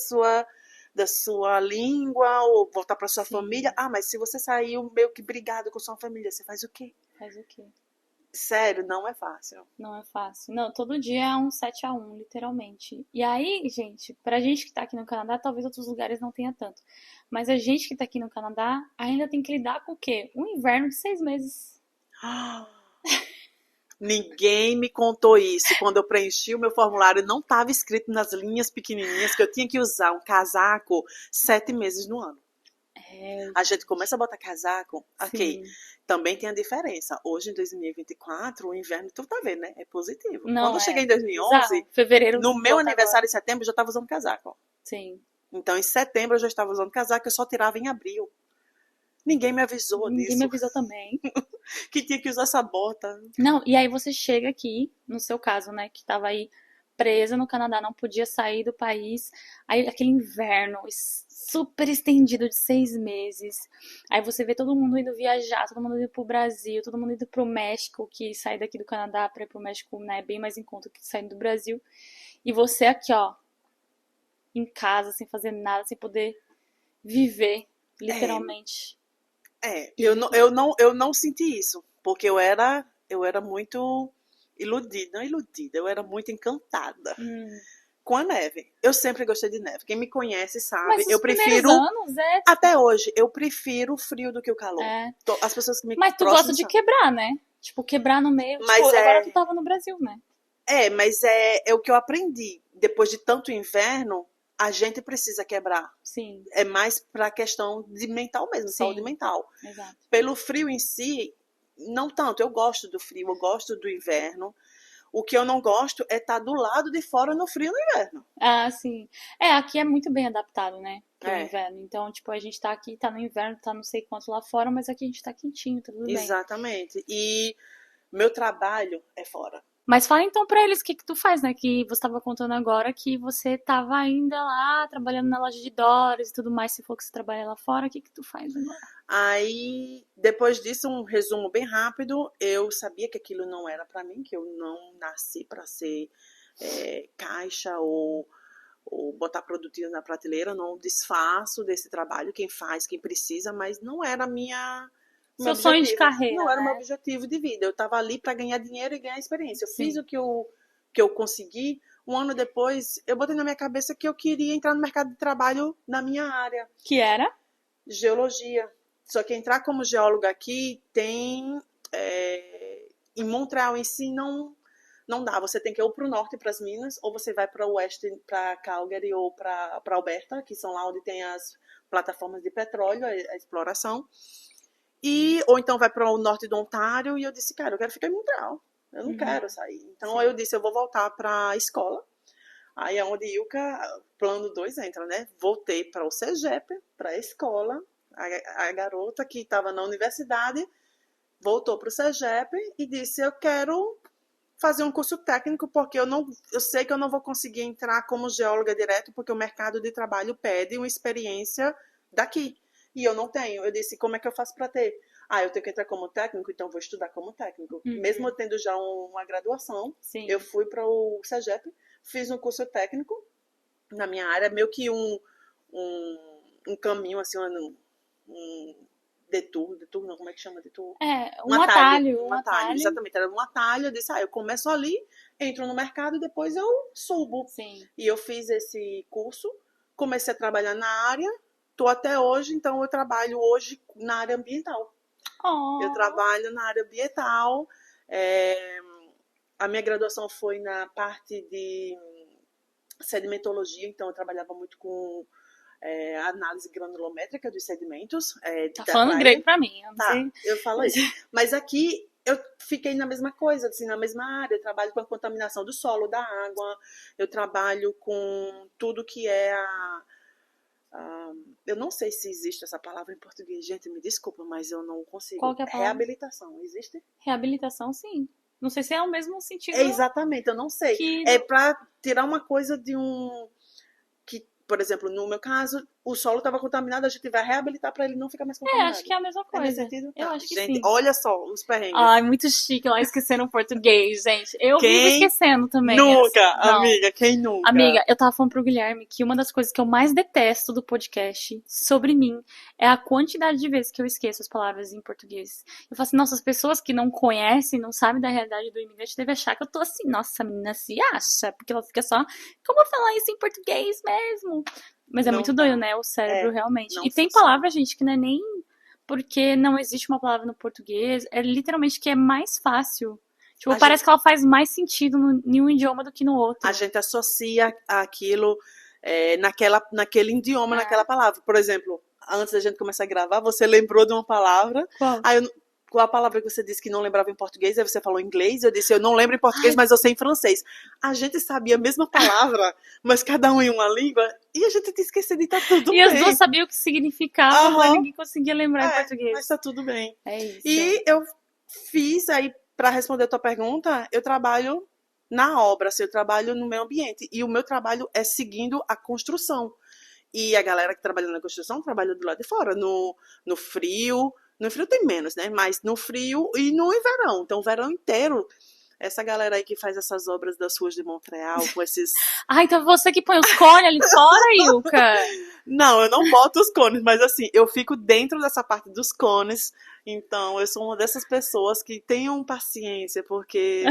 sua língua, ou voltar para sua família. Mas se você saiu meio que brigado com sua família, você faz o quê? Sério, não é fácil. Não é fácil. Não, todo dia é um 7-1, literalmente. E aí, gente, pra gente que tá aqui no Canadá, talvez outros lugares não tenha tanto. Mas a gente que tá aqui no Canadá ainda tem que lidar com o quê? Um inverno de 6 meses. Ninguém me contou isso. Quando eu preenchi o meu formulário, não estava escrito nas linhas pequenininhas que eu tinha que usar um casaco 7 meses no ano. A gente começa a botar casaco, ok. Sim. Também tem a diferença. Hoje, em 2024, o inverno, tu tá vendo, né? É positivo. Não, Quando eu cheguei em 2011, bizarro. Fevereiro, no meu aniversário em setembro, eu já tava usando casaco. Sim. Então, em setembro, eu já estava usando casaco, eu só tirava em abril. Ninguém me avisou disso. Ninguém me avisou também. Que tinha que usar essa bota. Não, e aí você chega aqui, no seu caso, né, que tava aí presa no Canadá, não podia sair do país. Aí aquele inverno super estendido de 6 meses. Aí você vê todo mundo indo viajar, todo mundo indo pro Brasil, todo mundo indo pro México, que sai daqui do Canadá pra ir pro México, né, bem mais em conta que saindo do Brasil. E você aqui, ó, em casa, sem fazer nada, sem poder viver, literalmente. Eu não senti isso, porque eu era muito iludida, não iludida, eu era muito encantada com a neve. Eu sempre gostei de neve. Quem me conhece sabe, Mas eu prefiro anos até hoje, eu prefiro o frio do que o calor. As pessoas que me Mas tu gosta de quebrar, né? Tipo, quebrar no meio. Mas tipo, agora tu tava no Brasil, né? Mas é o que eu aprendi. Depois de tanto inverno, a gente precisa quebrar. Sim. É mais pra questão de mental mesmo, saúde mental. Exato. Pelo frio em si, não tanto. Eu gosto do frio, eu gosto do inverno. O que eu não gosto é estar do lado de fora no frio no inverno. Ah, sim. Aqui é muito bem adaptado, né? Pro inverno. Então, tipo, a gente tá aqui, tá no inverno, tá não sei quanto lá fora, mas aqui a gente tá quentinho, tudo bem. Exatamente. E meu trabalho é fora. Mas fala então pra eles o que tu faz, né? Que você tava contando agora que você tava ainda lá, trabalhando na loja de dólares e tudo mais. Se for que você trabalha lá fora, o que tu faz agora? Aí, depois disso, um resumo bem rápido. Eu sabia que aquilo não era pra mim, que eu não nasci pra ser caixa ou botar produtinhos na prateleira. Não desfaço desse trabalho, quem faz, quem precisa, mas não era seu sonho de carreira. Não era o meu objetivo de vida. Eu estava ali para ganhar dinheiro e ganhar experiência. Eu fiz o que eu consegui. Um ano depois, eu botei na minha cabeça que eu queria entrar no mercado de trabalho na minha área. Que era? Geologia. Só que entrar como geóloga aqui tem... em Montreal em si não dá. Você tem que ir ou para o norte, para as minas, ou você vai para o oeste, para Calgary ou para Alberta, que são lá onde tem as plataformas de petróleo, a exploração. Ou então vai para o norte do Ontário, e eu disse, cara, eu quero ficar em Montreal, eu não quero sair. Então eu disse, eu vou voltar para a escola. Aí é onde Ilka, plano 2 entra, né? Voltei para o CEGEP, para a escola. A garota que estava na universidade voltou para o CEGEP e disse, eu quero fazer um curso técnico, porque eu sei que eu não vou conseguir entrar como geóloga direto, porque o mercado de trabalho pede uma experiência daqui. E eu não tenho. Eu disse, como é que eu faço para ter? Eu tenho que entrar como técnico, então vou estudar como técnico. Mesmo eu tendo já uma graduação, eu fui para o CEGEP, fiz um curso técnico na minha área, meio que um caminho, assim, um detour, não, como é que chama detour? Um atalho. Exatamente, era um atalho. Eu disse, eu começo ali, entro no mercado e depois eu subo. Sim. E eu fiz esse curso, comecei a trabalhar na área, tô até hoje, então eu trabalho hoje na área ambiental. Eu trabalho na área ambiental. A minha graduação foi na parte de sedimentologia, então eu trabalhava muito com análise granulométrica dos sedimentos. Tá falando grego pra mim. Eu falo isso. Mas aqui eu fiquei na mesma coisa, assim, na mesma área. Eu trabalho com a contaminação do solo, da água. Eu trabalho com tudo que é eu não sei se existe essa palavra em português, gente, me desculpa, mas eu não consigo. Qual que é a palavra? Reabilitação, existe? Reabilitação, sim. Não sei se é o mesmo sentido. Exatamente, eu não sei. É para tirar uma coisa de que, por exemplo, no meu caso, o solo estava contaminado, a gente vai reabilitar para ele não ficar mais contaminado. Acho que é a mesma coisa. É nesse sentido? Eu acho que gente, sim. Olha só os perrengues. Ai, muito chique lá esquecendo o português, gente. Eu vivo esquecendo também. Nunca, amiga, quem nunca? Amiga, eu tava falando pro Guilherme que uma das coisas que eu mais detesto do podcast sobre mim é a quantidade de vezes que eu esqueço as palavras em português. Eu falo assim, nossa, as pessoas que não conhecem, não sabem da realidade do imigrante devem achar que eu tô assim, nossa, a menina se acha, porque ela fica só, como eu falar isso em português mesmo? Mas é muito doido, né? O cérebro realmente. E tem palavra, gente, que não é nem porque não existe uma palavra no português. É literalmente que é mais fácil. Tipo, parece que ela faz mais sentido em um idioma do que no outro. A gente associa aquilo naquele idioma, naquela palavra. Por exemplo, antes da gente começar a gravar, você lembrou de uma palavra. Qual? Qual a palavra que você disse que não lembrava em português? Aí você falou em inglês. Eu disse, eu não lembro em português, mas eu sei em francês. A gente sabia a mesma palavra, mas cada um em uma língua. E a gente tinha esquecido e tá tudo bem. E as duas sabiam o que significava, mas ninguém conseguia lembrar em português. Mas tá tudo bem. É isso. E eu fiz aí, para responder a tua pergunta, eu trabalho na obra, assim, eu trabalho no meio ambiente. E o meu trabalho é seguindo a construção. E a galera que trabalha na construção trabalha do lado de fora, no frio. No frio tem menos, né? Mas no frio e no verão. Então, o verão inteiro, essa galera aí que faz essas obras das ruas de Montreal, com esses... então você que põe os cones ali fora, Ilka? Não, eu não boto os cones, mas assim, eu fico dentro dessa parte dos cones. Então, eu sou uma dessas pessoas que tenham paciência, porque...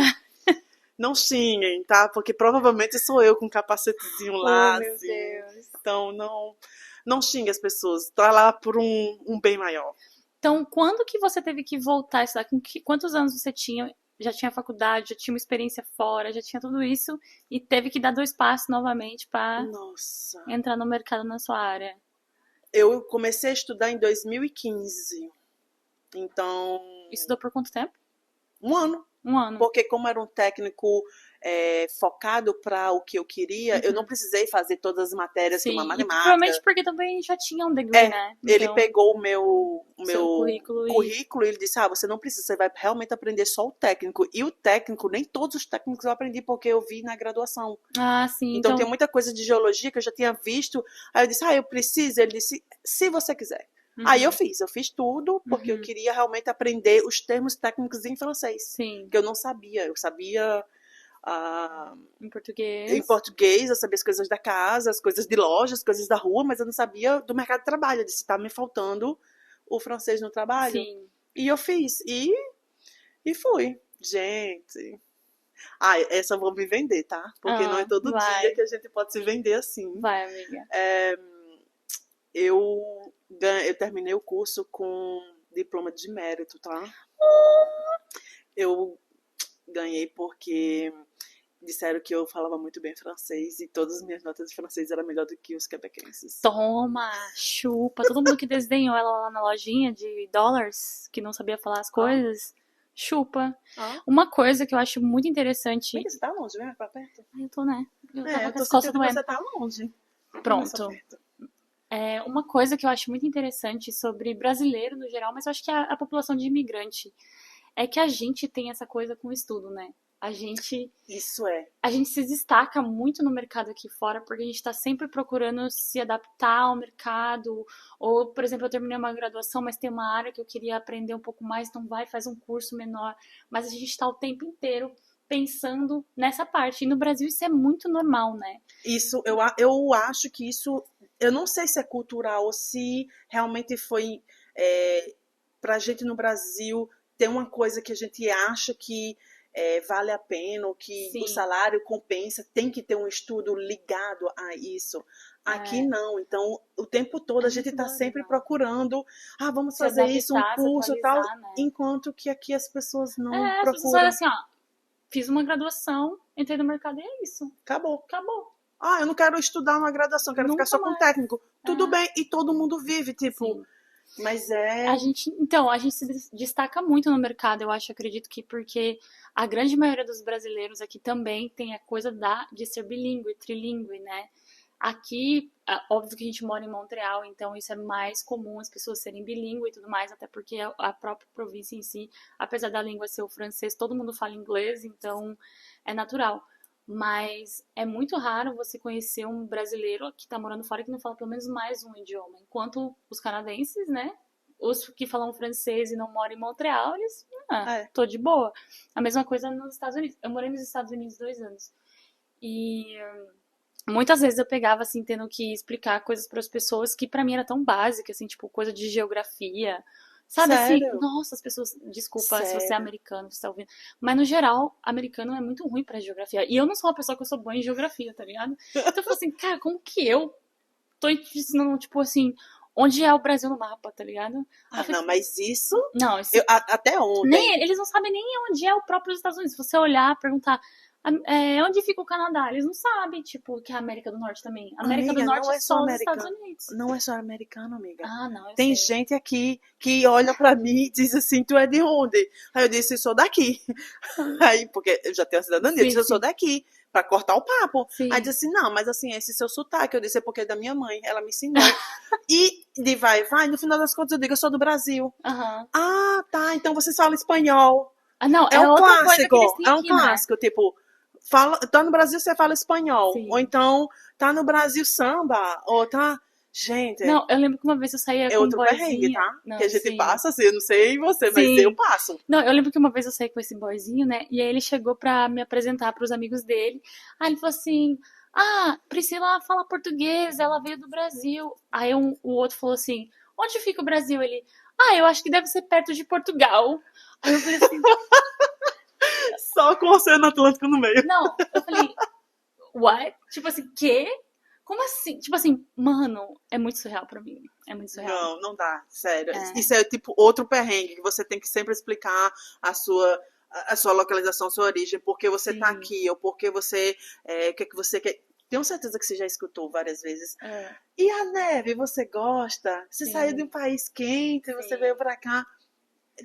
Não xinguem, tá? Porque provavelmente sou eu com um capacetezinho lá. Oh, meu assim. Deus. Então, não xingue as pessoas. Tá lá por um bem maior. Então, quando que você teve que voltar a estudar? Quantos anos você tinha? Já tinha faculdade, já tinha uma experiência fora, já tinha tudo isso e teve que dar 2 passos novamente para entrar no mercado na sua área? Eu comecei a estudar em 2015. Então... Estudou por quanto tempo? 1 ano. 1 ano. Porque como era um técnico focado para o que eu queria, eu não precisei fazer todas as matérias como a matemática. Provavelmente porque também já tinha um degree, né? Então, ele pegou o meu currículo e ele disse, você não precisa, você vai realmente aprender só o técnico. E o técnico, nem todos os técnicos eu aprendi porque eu vi na graduação. Sim. Então tem muita coisa de geologia que eu já tinha visto. Aí eu disse, eu preciso. Ele disse, se você quiser. Aí eu fiz tudo, porque eu queria realmente aprender os termos técnicos em francês. Sim. Que eu não sabia. Eu sabia... em português. Em português, eu sabia as coisas da casa, as coisas de loja, as coisas da rua, mas eu não sabia do mercado de trabalho. Eu disse, tá me faltando o francês no trabalho. Sim. E eu fiz. E fui. Gente... essa eu vou me vender, tá? Porque não é todo dia que a gente pode se vender assim. Vai, amiga. Eu terminei o curso com diploma de mérito, tá? Eu ganhei porque disseram que eu falava muito bem francês e todas as minhas notas de francês eram melhor do que os quebequenses. Toma, chupa. Todo mundo que desdenhou ela lá na lojinha de dólares, que não sabia falar as coisas, chupa. Uma coisa que eu acho muito interessante... Você tá longe, vem pra perto? Eu tô, né? Eu tô sentindo que você tá longe. Pronto. Uma coisa que eu acho muito interessante sobre brasileiro no geral, mas eu acho que a população de imigrante, é que a gente tem essa coisa com o estudo, né? A gente se destaca muito no mercado aqui fora, porque a gente está sempre procurando se adaptar ao mercado. Ou, por exemplo, eu terminei uma graduação, mas tem uma área que eu queria aprender um pouco mais, então faz um curso menor. Mas a gente está o tempo inteiro pensando nessa parte. E no Brasil isso é muito normal, né? Isso, eu acho que isso... Eu não sei se é cultural ou se realmente foi pra gente no Brasil ter uma coisa que a gente acha que vale a pena, ou que o salário compensa, tem que ter um estudo ligado a isso. Aqui não, então o tempo todo a gente está sempre procurando, vamos fazer isso, um curso e tal, né? Enquanto que aqui as pessoas não procuram. As pessoas assim, fiz uma graduação, entrei no mercado e é isso. Acabou. Eu não quero estudar uma graduação, quero ficar só com técnico. Tudo bem, e todo mundo vive, tipo... Sim. Mas a gente se destaca muito no mercado, eu acredito que porque a grande maioria dos brasileiros aqui também tem a coisa de ser bilíngue, trilingue, né? Aqui, óbvio que a gente mora em Montreal, então isso é mais comum as pessoas serem bilíngue e tudo mais, até porque a própria província em si, apesar da língua ser o francês, todo mundo fala inglês, então é natural. Mas é muito raro você conhecer um brasileiro que está morando fora que não fala pelo menos mais um idioma. Enquanto os canadenses, né? Os que falam francês e não moram em Montreal, eles... tô de boa. A mesma coisa nos Estados Unidos. Eu morei nos Estados Unidos 2 anos. E muitas vezes eu pegava, assim, tendo que explicar coisas para as pessoas que pra mim era tão básica, assim, tipo, coisa de geografia... Sabe, Sério? assim, nossa, as pessoas, desculpa se você é americano, você tá ouvindo, mas no geral, americano é muito ruim pra geografia, e eu não sou uma pessoa que eu sou boa em geografia, tá ligado? Então eu falo assim, cara, como que eu tô ensinando, tipo assim, onde é o Brasil no mapa, tá ligado? Não, mas isso... Não, isso... até ontem... Eles não sabem nem onde é o próprio Estados Unidos, se você olhar, perguntar, Onde fica o Canadá? Eles não sabem, tipo, que é a América do Norte também. A América do Amiga, Norte não é é só só os Estados americano. Unidos. Não é só americano, amiga. Ah, não, eu Tem sei. gente aqui que olha pra mim e diz assim, tu é de onde? Aí eu disse, sou daqui. Aí, porque eu já tenho a cidadania, eu disse, eu sou daqui, pra cortar o papo. Sim. Aí disse assim, não, mas assim, esse seu sotaque, eu disse, é porque é da minha mãe, ela me ensinou. E de vai, no final das contas eu digo, eu sou do Brasil. Ah, tá, então você fala espanhol. Ah, não, É um outra coisa que eles clássico, têm é um aqui, né? clássico, tipo, tá no Brasil, você fala espanhol. Sim. Ou então, tá no Brasil samba, ou tá... Gente, Não, eu lembro que uma vez eu saía com um outro perrengue, boyzinho. tá? Não, Que a gente sim. passa, assim, eu não sei você, mas Sim. eu passo. Não, eu lembro que uma vez eu saí com esse boyzinho, né? E aí ele chegou pra me apresentar pros amigos dele. Aí ele falou assim: Ah, Priscila fala português, ela veio do Brasil. Aí o outro falou assim: Onde fica o Brasil? Ele: Ah, eu acho que deve ser perto de Portugal. Aí eu falei assim: Só com o Oceano Atlântico no meio. Não, eu falei: What? Tipo assim, quê? Como assim? Tipo assim, mano, é muito surreal pra mim. É muito surreal. Não, não dá, sério. Isso é tipo outro perrengue que você tem que sempre explicar a sua localização, a sua origem, porque você tá aqui, ou porque você o que você quer. Tenho certeza que você já escutou várias vezes. E a neve, você gosta? Você saiu de um país quente, você veio pra cá.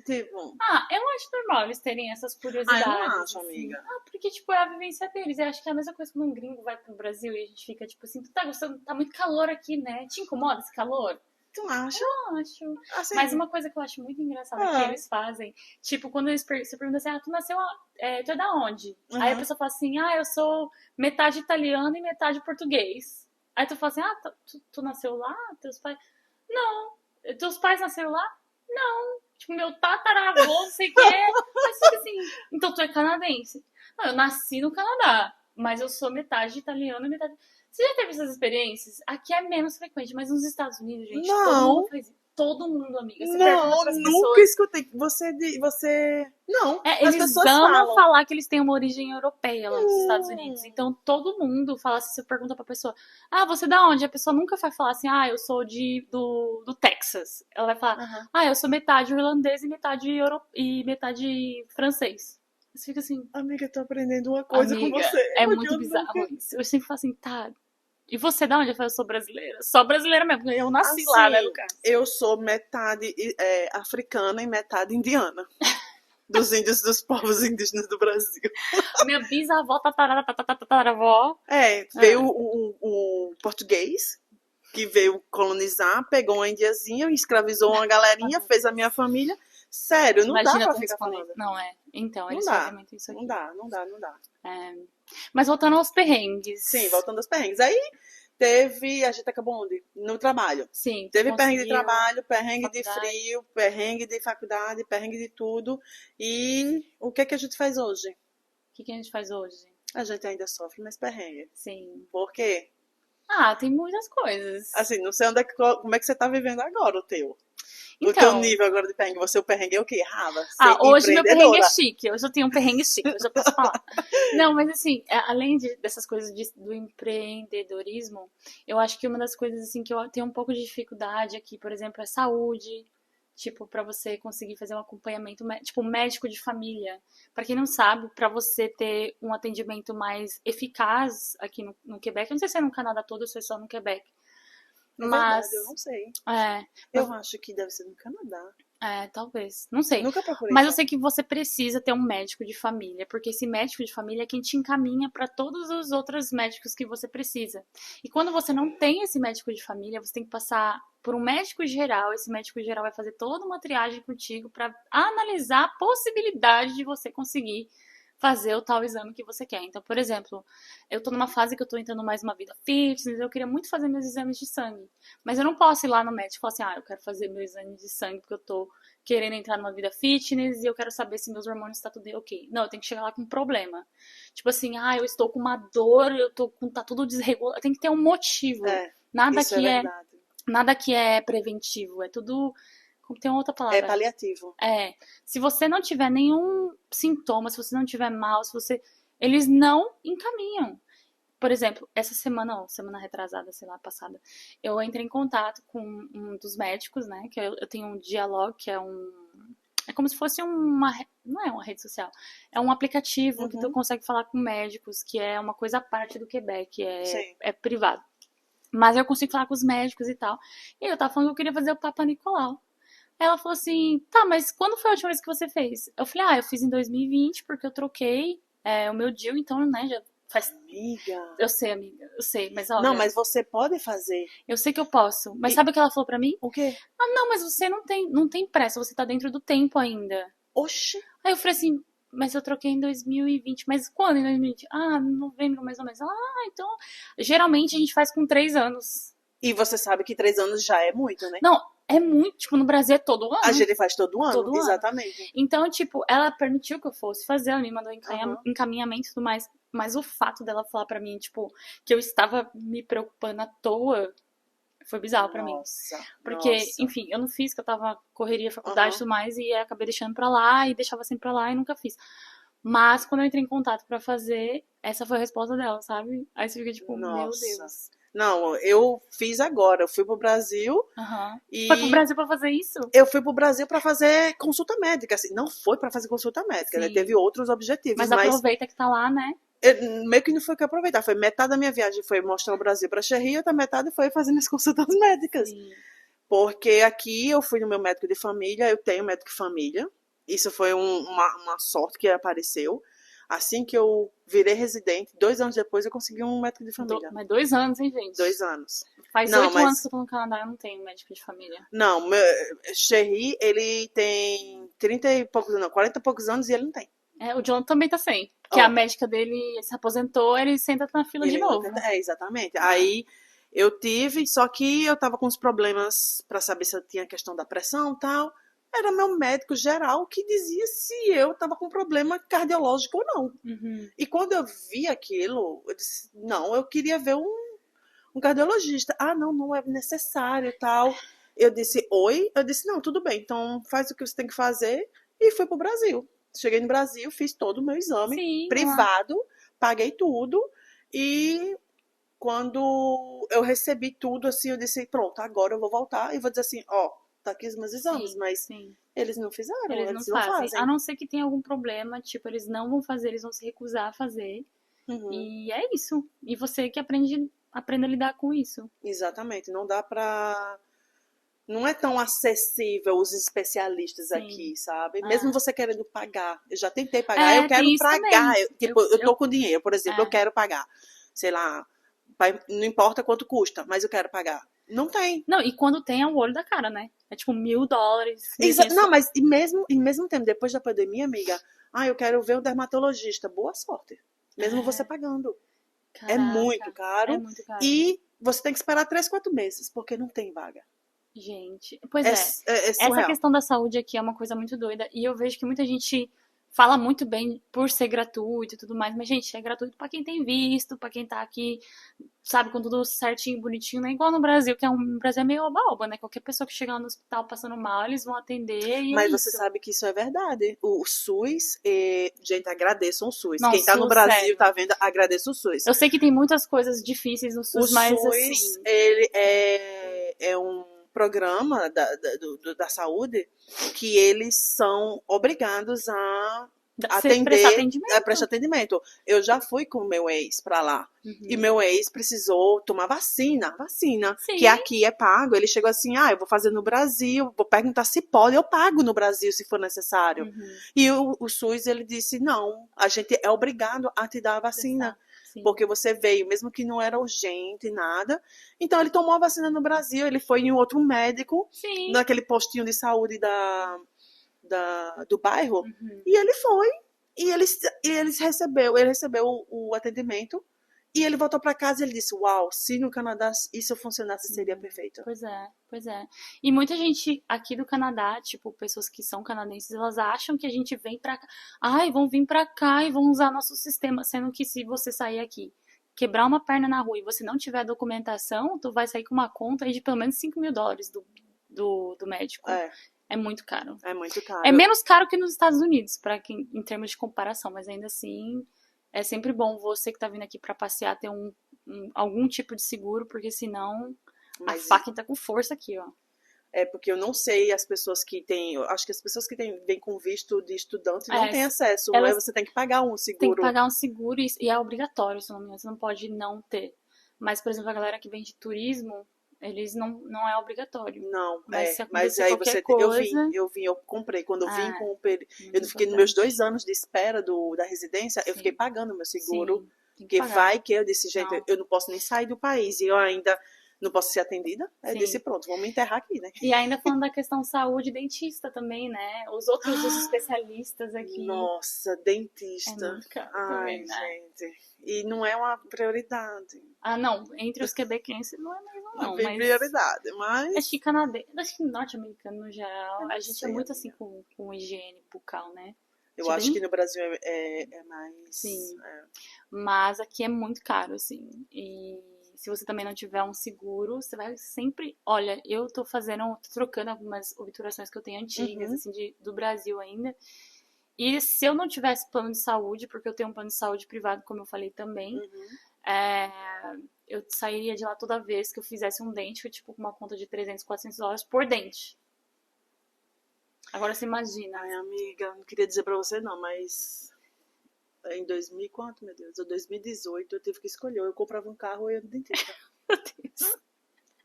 Tipo... eu acho normal eles terem essas curiosidades. Eu não acho, assim. amiga. Porque, tipo, é a vivência deles. Eu acho que é a mesma coisa quando um gringo vai pro Brasil e a gente fica, tipo assim, tu tá gostando? Tá muito calor aqui, né? Te incomoda esse calor? Tu acha? Eu acho. Assim, Mas uma coisa que eu acho muito engraçada que eles fazem, tipo, quando eles se perguntam assim, tu nasceu, tu é da onde? Aí a pessoa fala assim, eu sou metade italiano e metade português. Aí tu fala assim, tu nasceu lá? Teus pais... Não. Teus pais nasceram lá? Não. Tipo, meu tataravô, não sei o que é. Mas fica assim, então tu é canadense? Não, eu nasci no Canadá, mas eu sou metade italiano e metade... Você já teve essas experiências? Aqui é menos frequente, mas nos Estados Unidos, gente, todo mundo faz isso. Todo mundo, amiga. Você pergunta pras nunca escutei. Você... Não, as eles pessoas amam falam. falar que eles têm uma origem europeia lá nos Estados Unidos. Então, todo mundo fala assim, você pergunta pra pessoa, você é da onde? A pessoa nunca vai falar assim, eu sou do Texas. Ela vai falar, eu sou metade irlandês e metade francês. Você fica assim... Amiga, eu tô aprendendo uma coisa com você. É muito bizarro isso. Eu sempre falo assim, tá... E você, da onde? Eu falo, eu sou brasileira. Só brasileira mesmo, porque eu nasci assim, lá, né, no caso. Eu sou metade africana e metade indiana. Dos índios, dos povos indígenas do Brasil. Minha bisavó, tataravó. Veio um português, que veio colonizar, pegou uma indiazinha, escravizou uma galerinha, fez a minha família. Sério, não dá pra ficar falando. Não é. Então, eles Não dá. fazem muito isso aqui. Não dá. Mas voltando aos perrengues. Sim, voltando aos perrengues. Aí a gente acabou onde? No trabalho. Sim. Teve perrengue de trabalho, perrengue de frio, perrengue de faculdade, perrengue de tudo. E o que é que a gente faz hoje? O que a gente faz hoje? A gente ainda sofre mais perrengue. Sim. Por quê? Tem muitas coisas. Assim, não sei como é que você tá vivendo agora o teu. Então, o teu nível agora de perrengue. Você, o perrengue é o quê? Rava? Hoje meu perrengue é chique. Hoje eu tenho um perrengue chique. Hoje eu posso falar. Não, mas assim, além dessas coisas do empreendedorismo, eu acho que uma das coisas assim que eu tenho um pouco de dificuldade aqui, por exemplo, é saúde. Tipo, pra você conseguir fazer um acompanhamento, tipo, médico de família. Pra quem não sabe, pra você ter um atendimento mais eficaz aqui no Quebec, eu não sei se é no Canadá todo ou se é só no Quebec. Mas verdade, eu não sei. Eu acho que deve ser no Canadá. Talvez. Não sei. Nunca procurei. Mas eu sei que você precisa ter um médico de família, porque esse médico de família é quem te encaminha para todos os outros médicos que você precisa. E quando você não tem esse médico de família, você tem que passar por um médico geral. Esse médico geral vai fazer toda uma triagem contigo para analisar a possibilidade de você conseguir fazer o tal exame que você quer. Então, por exemplo, eu tô numa fase que eu tô entrando mais numa vida fitness, eu queria muito fazer meus exames de sangue. Mas eu não posso ir lá no médico e falar assim, eu quero fazer meu exame de sangue porque eu tô querendo entrar numa vida fitness e eu quero saber se meus hormônios tá tudo ok. Não, eu tenho que chegar lá com um problema. Tipo assim, eu estou com uma dor, tá tudo desregulado. Tem que ter um motivo. Nada aqui é preventivo, é tudo... Tem outra palavra. É paliativo. Se você não tiver nenhum sintoma, se você não tiver mal, eles não encaminham. Por exemplo, essa semana retrasada, sei lá, passada, eu entrei em contato com um dos médicos, né, que eu tenho um diálogo, que é como se fosse não é uma rede social, é um aplicativo que tu consegue falar com médicos, que é uma coisa à parte do Quebec, é privado. Mas eu consigo falar com os médicos e tal. E eu tava falando que eu queria fazer o Papa Nicolau. Aí ela falou assim, tá, mas quando foi a última vez que você fez? Eu falei, eu fiz em 2020, porque eu troquei o meu DIU, então, né, já faz... Amiga. Eu sei, amiga, eu sei, mas olha... Não, mas você pode fazer. Eu sei que eu posso, mas sabe o que ela falou pra mim? O quê? Não, mas você não tem pressa, você tá dentro do tempo ainda. Oxi. Aí eu falei assim, mas eu troquei em 2020, mas quando em 2020? Novembro mais ou menos. Então, geralmente a gente faz com 3 anos. E você sabe que 3 anos já é muito, né? Não, é muito, tipo, no Brasil é todo ano. A gente faz todo ano, Todo exatamente. Ano. Então, tipo, ela permitiu que eu fosse fazer, ela me mandou encaminhamento e tudo mais, mas o fato dela falar pra mim, tipo, que eu estava me preocupando à toa, foi bizarro pra mim. Porque, enfim, eu não fiz, que eu tava correria, faculdade e tudo mais, e acabei deixando pra lá, e deixava sempre pra lá, e nunca fiz. Mas, quando eu entrei em contato pra fazer, essa foi a resposta dela, sabe? Aí você fica tipo, meu Deus. Não, eu fiz agora. Eu fui pro Brasil. E... Foi pro Brasil pra fazer isso? Eu fui pro Brasil pra fazer consulta médica. Assim, não foi pra fazer consulta médica, né? Teve outros objetivos. Mas aproveita que tá lá, né? Meio que não foi que aproveitar. Foi metade da minha viagem foi mostrar o Brasil pra Cherry e outra metade foi fazendo as consultas médicas. Sim. Porque aqui eu fui no meu médico de família. Eu tenho médico de família. Isso foi uma sorte que apareceu. Assim que eu virei residente, 2 anos depois eu consegui um médico de família. Mas 2 anos, hein, gente? 2 anos. Faz 8 anos que eu tô no Canadá, eu não tenho médico de família. Não, Cherry, ele tem 30 e poucos, não, 40 e poucos anos e ele não tem. O John também tá sem. Porque a médica dele se aposentou, ele senta na fila de novo. Exatamente. Aí eu tive, só que eu tava com uns problemas pra saber se eu tinha questão da pressão e tal. Era meu médico geral que dizia se eu estava com problema cardiológico ou não. E quando eu vi aquilo, eu disse, não, eu queria ver um cardiologista. Não é necessário e tal. Eu disse, oi? Eu disse, não, tudo bem, então faz o que você tem que fazer. E fui pro Brasil. Cheguei no Brasil, fiz todo o meu exame privado, paguei tudo. E quando eu recebi tudo, assim, eu disse, pronto, agora eu vou voltar e vou dizer assim, tá aqui os meus exames, mas eles não fizeram, eles não fazem. A não ser que tenha algum problema, tipo, eles não vão fazer, eles vão se recusar a fazer. E é isso. E você que aprende a lidar com isso. Exatamente, não dá pra... Não é tão acessível os especialistas aqui, sabe? Mesmo você querendo pagar. Eu já tentei pagar, eu quero pagar. Eu tô com dinheiro, por exemplo, eu quero pagar. Sei lá, não importa quanto custa, mas eu quero pagar. Não tem. Não, e quando tem é o olho da cara, né? É tipo $1.000. Não, mas e mesmo tempo, depois da pandemia, amiga, eu quero ver um dermatologista. Boa sorte. Mesmo você pagando. Caraca, é muito caro. É muito caro. E você tem que esperar 3, 4 meses, porque não tem vaga. Gente, pois essa questão da saúde aqui é uma coisa muito doida. E eu vejo que muita gente fala muito bem por ser gratuito e tudo mais, mas, gente, é gratuito pra quem tem visto, pra quem tá aqui, sabe, com tudo certinho, bonitinho, não é igual no Brasil, que no Brasil é meio oba-oba, né? Qualquer pessoa que chegar no hospital passando mal, eles vão atender e mas você sabe que isso é verdade. O SUS, gente, agradeçam o SUS. Não, quem tá no Brasil, tá vendo, agradeça o SUS. Eu sei que tem muitas coisas difíceis no SUS, mas SUS, assim... ele é um programa da saúde que eles são obrigados a prestar atendimento. Eu já fui com o meu ex pra lá. E meu ex precisou tomar vacina, que aqui é pago. Ele chegou assim, eu vou fazer no Brasil, vou perguntar se pode, eu pago no Brasil se for necessário. E o SUS, ele disse, não, a gente é obrigado a te dar a vacina. Porque você veio, mesmo que não era urgente, nada. Então, ele tomou a vacina no Brasil, ele foi em outro médico, naquele postinho de saúde do bairro, e ele foi, e ele recebeu o atendimento, e ele voltou para casa e ele disse, uau, se no Canadá isso funcionasse, seria perfeito. Pois é. E muita gente aqui do Canadá, tipo, pessoas que são canadenses, elas acham que a gente vem pra cá, vão vir pra cá e vão usar nosso sistema, sendo que se você sair aqui, quebrar uma perna na rua e você não tiver documentação, tu vai sair com uma conta aí de pelo menos $5.000 do médico. É muito caro. É muito caro. É menos caro que nos Estados Unidos, em termos de comparação, mas ainda assim é sempre bom você que tá vindo aqui pra passear ter algum tipo de seguro, porque senão a faca tá com força aqui, ó. É porque eu não sei as pessoas que têm... Eu acho que as pessoas que vêm com visto de estudante não têm acesso, não é? Você tem que pagar um seguro. Tem que pagar um seguro e é obrigatório, se não me engano. Você não pode não ter. Mas, por exemplo, a galera que vem de turismo, eles não é obrigatório. Não, mas se mas acontecer aí qualquer você... coisa... Eu comprei. Quando eu vim com o muito eu fiquei nos meus 2 anos de espera da residência, eu fiquei pagando meu seguro. Sim, tem que Porque pagar. vai que eu desse jeito, eu não posso nem sair do país e eu ainda não posso ser atendida. Aí eu disse, pronto, vamos me enterrar aqui, né? E ainda falando da questão saúde, dentista também, né? Os especialistas aqui. Nossa, dentista. É muito caro Ai, também, né? gente. E não é uma prioridade. Ah, não. Entre os quebequenses não é mesmo, não. Não é prioridade, mas... Acho que canadense, acho que norte-americano no geral, a gente sei, é muito amiga. assim com higiene bucal, né? Eu acho que no Brasil é mais... Sim. Mas aqui é muito caro, assim. E se você também não tiver um seguro, você vai sempre... Olha, eu tô trocando algumas obturações que eu tenho antigas, assim, do Brasil ainda. E se eu não tivesse plano de saúde, porque eu tenho um plano de saúde privado, como eu falei também, eu sairia de lá toda vez que eu fizesse um dente, tipo, com uma conta de $300, $400 por dente. Agora você imagina. Ai, amiga, não queria dizer pra você não, mas em 2000 quanto, meu Deus? Em 2018 eu tive que escolher, eu comprava um carro ou eu ia no dentista. Meu Deus.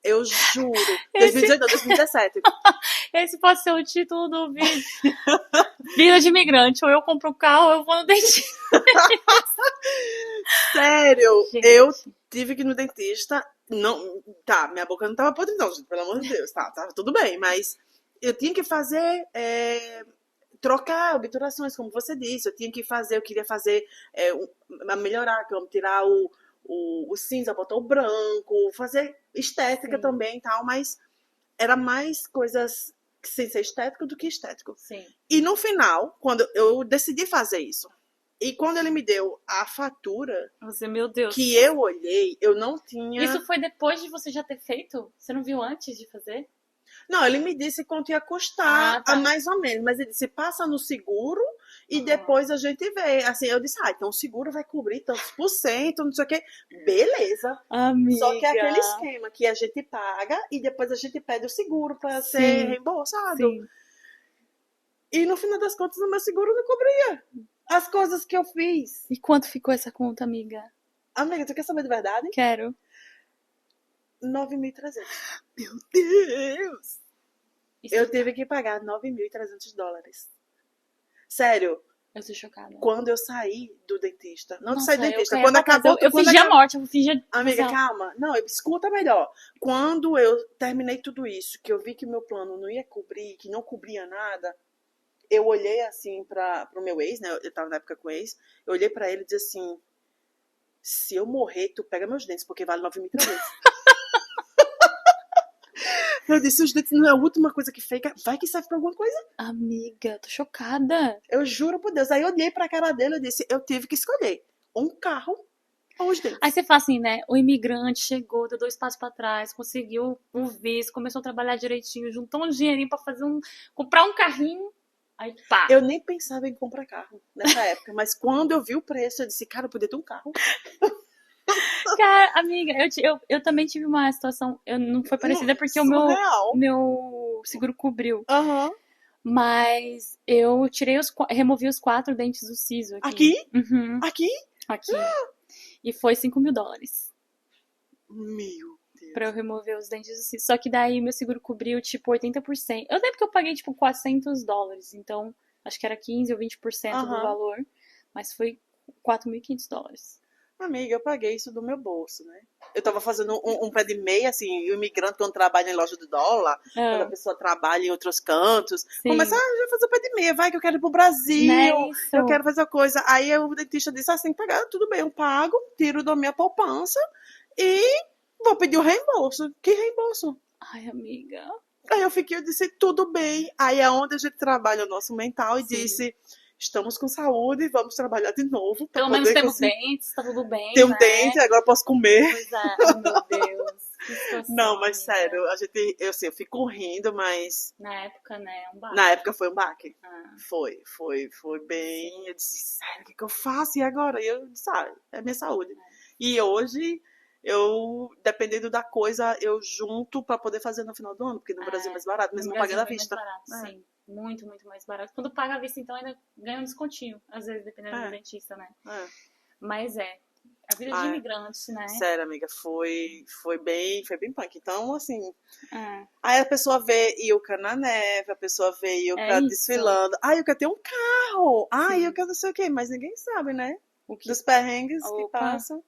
Eu juro. 2018 não, 2017. Esse pode ser o título do vídeo. Vida de imigrante. Ou eu compro um carro ou eu vou no dentista. Sério, Gente. eu tive que ir no dentista. Não, tá, minha boca não tava podre, não, gente, pelo amor de Deus. Tá, tudo bem, mas eu tinha que fazer. Trocar obturações, como você disse. Eu queria fazer. Melhorar, tirar o cinza, botar o branco, fazer estética também e tal, mas era mais coisas sem ser estético do que estético. Sim. E no final, quando eu decidi fazer isso, e quando ele me deu a fatura, meu Deus, que eu olhei, eu não tinha... Isso foi depois de você já ter feito? Você não viu antes de fazer? Não, ele me disse quanto ia custar, mais ou menos. Mas ele disse, passa no seguro e depois a gente vê. Assim, eu disse, então o seguro vai cobrir tantos por cento, não sei o quê. Beleza. Amiga. Só que é aquele esquema que a gente paga e depois a gente pede o seguro para ser reembolsado. Sim. E no final das contas, o meu seguro não cobria as coisas que eu fiz. E quanto ficou essa conta, amiga? Amiga, tu quer saber de verdade? Quero. 9.300. Meu Deus! Eu tive que pagar $9.300. Sério. Eu tô chocada. Quando eu saí do dentista. Não Nossa, saí do dentista. Quando acabou. Eu fingi a morte. Eu fingi... Amiga, calma. Não, escuta melhor. Quando eu terminei tudo isso, que eu vi que meu plano não ia cobrir, que não cobria nada, eu olhei assim pro meu ex, né? Eu tava na época com o ex. Eu olhei pra ele e disse assim: se eu morrer, tu pega meus dentes, porque vale 9.300. Eu disse, os dentes não é a última coisa que fica. Vai que serve pra alguma coisa. Amiga, tô chocada. Eu juro por Deus. Aí eu olhei pra cara dele e disse, eu tive que escolher um carro ou os dentes. Aí você fala assim, né? O imigrante chegou, deu 2 passos pra trás, conseguiu um visto, começou a trabalhar direitinho, juntou um dinheirinho pra comprar um carrinho. Aí pá. Eu nem pensava em comprar carro nessa época, mas quando eu vi o preço, eu disse, cara, eu podia ter um carro. Cara, amiga, eu também tive uma situação, não foi parecida porque o meu seguro cobriu. Mas eu removi os 4 dentes do siso aqui. Aqui? Uhum. Aqui? Aqui. E foi $5.000. Meu Deus. Pra eu remover os dentes do siso. Só que daí meu seguro cobriu, tipo, 80%. Eu lembro que eu paguei, tipo, $400. Então, acho que era 15% ou 20% do valor. Mas foi $4.500. Amiga, eu paguei isso do meu bolso, né? Eu tava fazendo um pé de meia, assim, o imigrante quando trabalha em loja de dólar, quando a pessoa trabalha em outros cantos, começa, eu vou fazer o pé de meia, vai que eu quero ir pro Brasil, eu quero fazer coisa. Aí o dentista disse assim, pagar, tudo bem, eu pago, tiro da minha poupança e vou pedir o reembolso. Que reembolso? Ai, amiga. Aí eu disse, tudo bem. Aí é onde a gente trabalha o nosso mental e disse... Estamos com saúde, vamos trabalhar de novo. Pelo menos temos dentes, tá tudo bem. Tem um dente, agora posso comer. Pois é, oh, meu Deus. Que situação, não, mas amiga. sério, eu fico rindo, mas. Na época, né? Um baque. Na época foi um baque. Foi bem. Sim. Eu disse, sério, o que eu faço? E agora? E eu disse, é minha saúde. E hoje dependendo da coisa, eu junto pra poder fazer no final do ano, porque no Brasil é mais barato, mesmo pagando à vista. Sim, muito, muito mais barato. Quando paga à vista, então, ainda ganha um descontinho, às vezes, dependendo do dentista, né? Mas a vida de imigrante, né? Sério, amiga, foi bem punk. Então, assim, aí a pessoa vê Ilka na neve, a pessoa vê Ilka desfilando. Ah, Ilka tem um carro! Ah, Ilka não sei o quê, mas ninguém sabe, né? Dos perrengues que passam.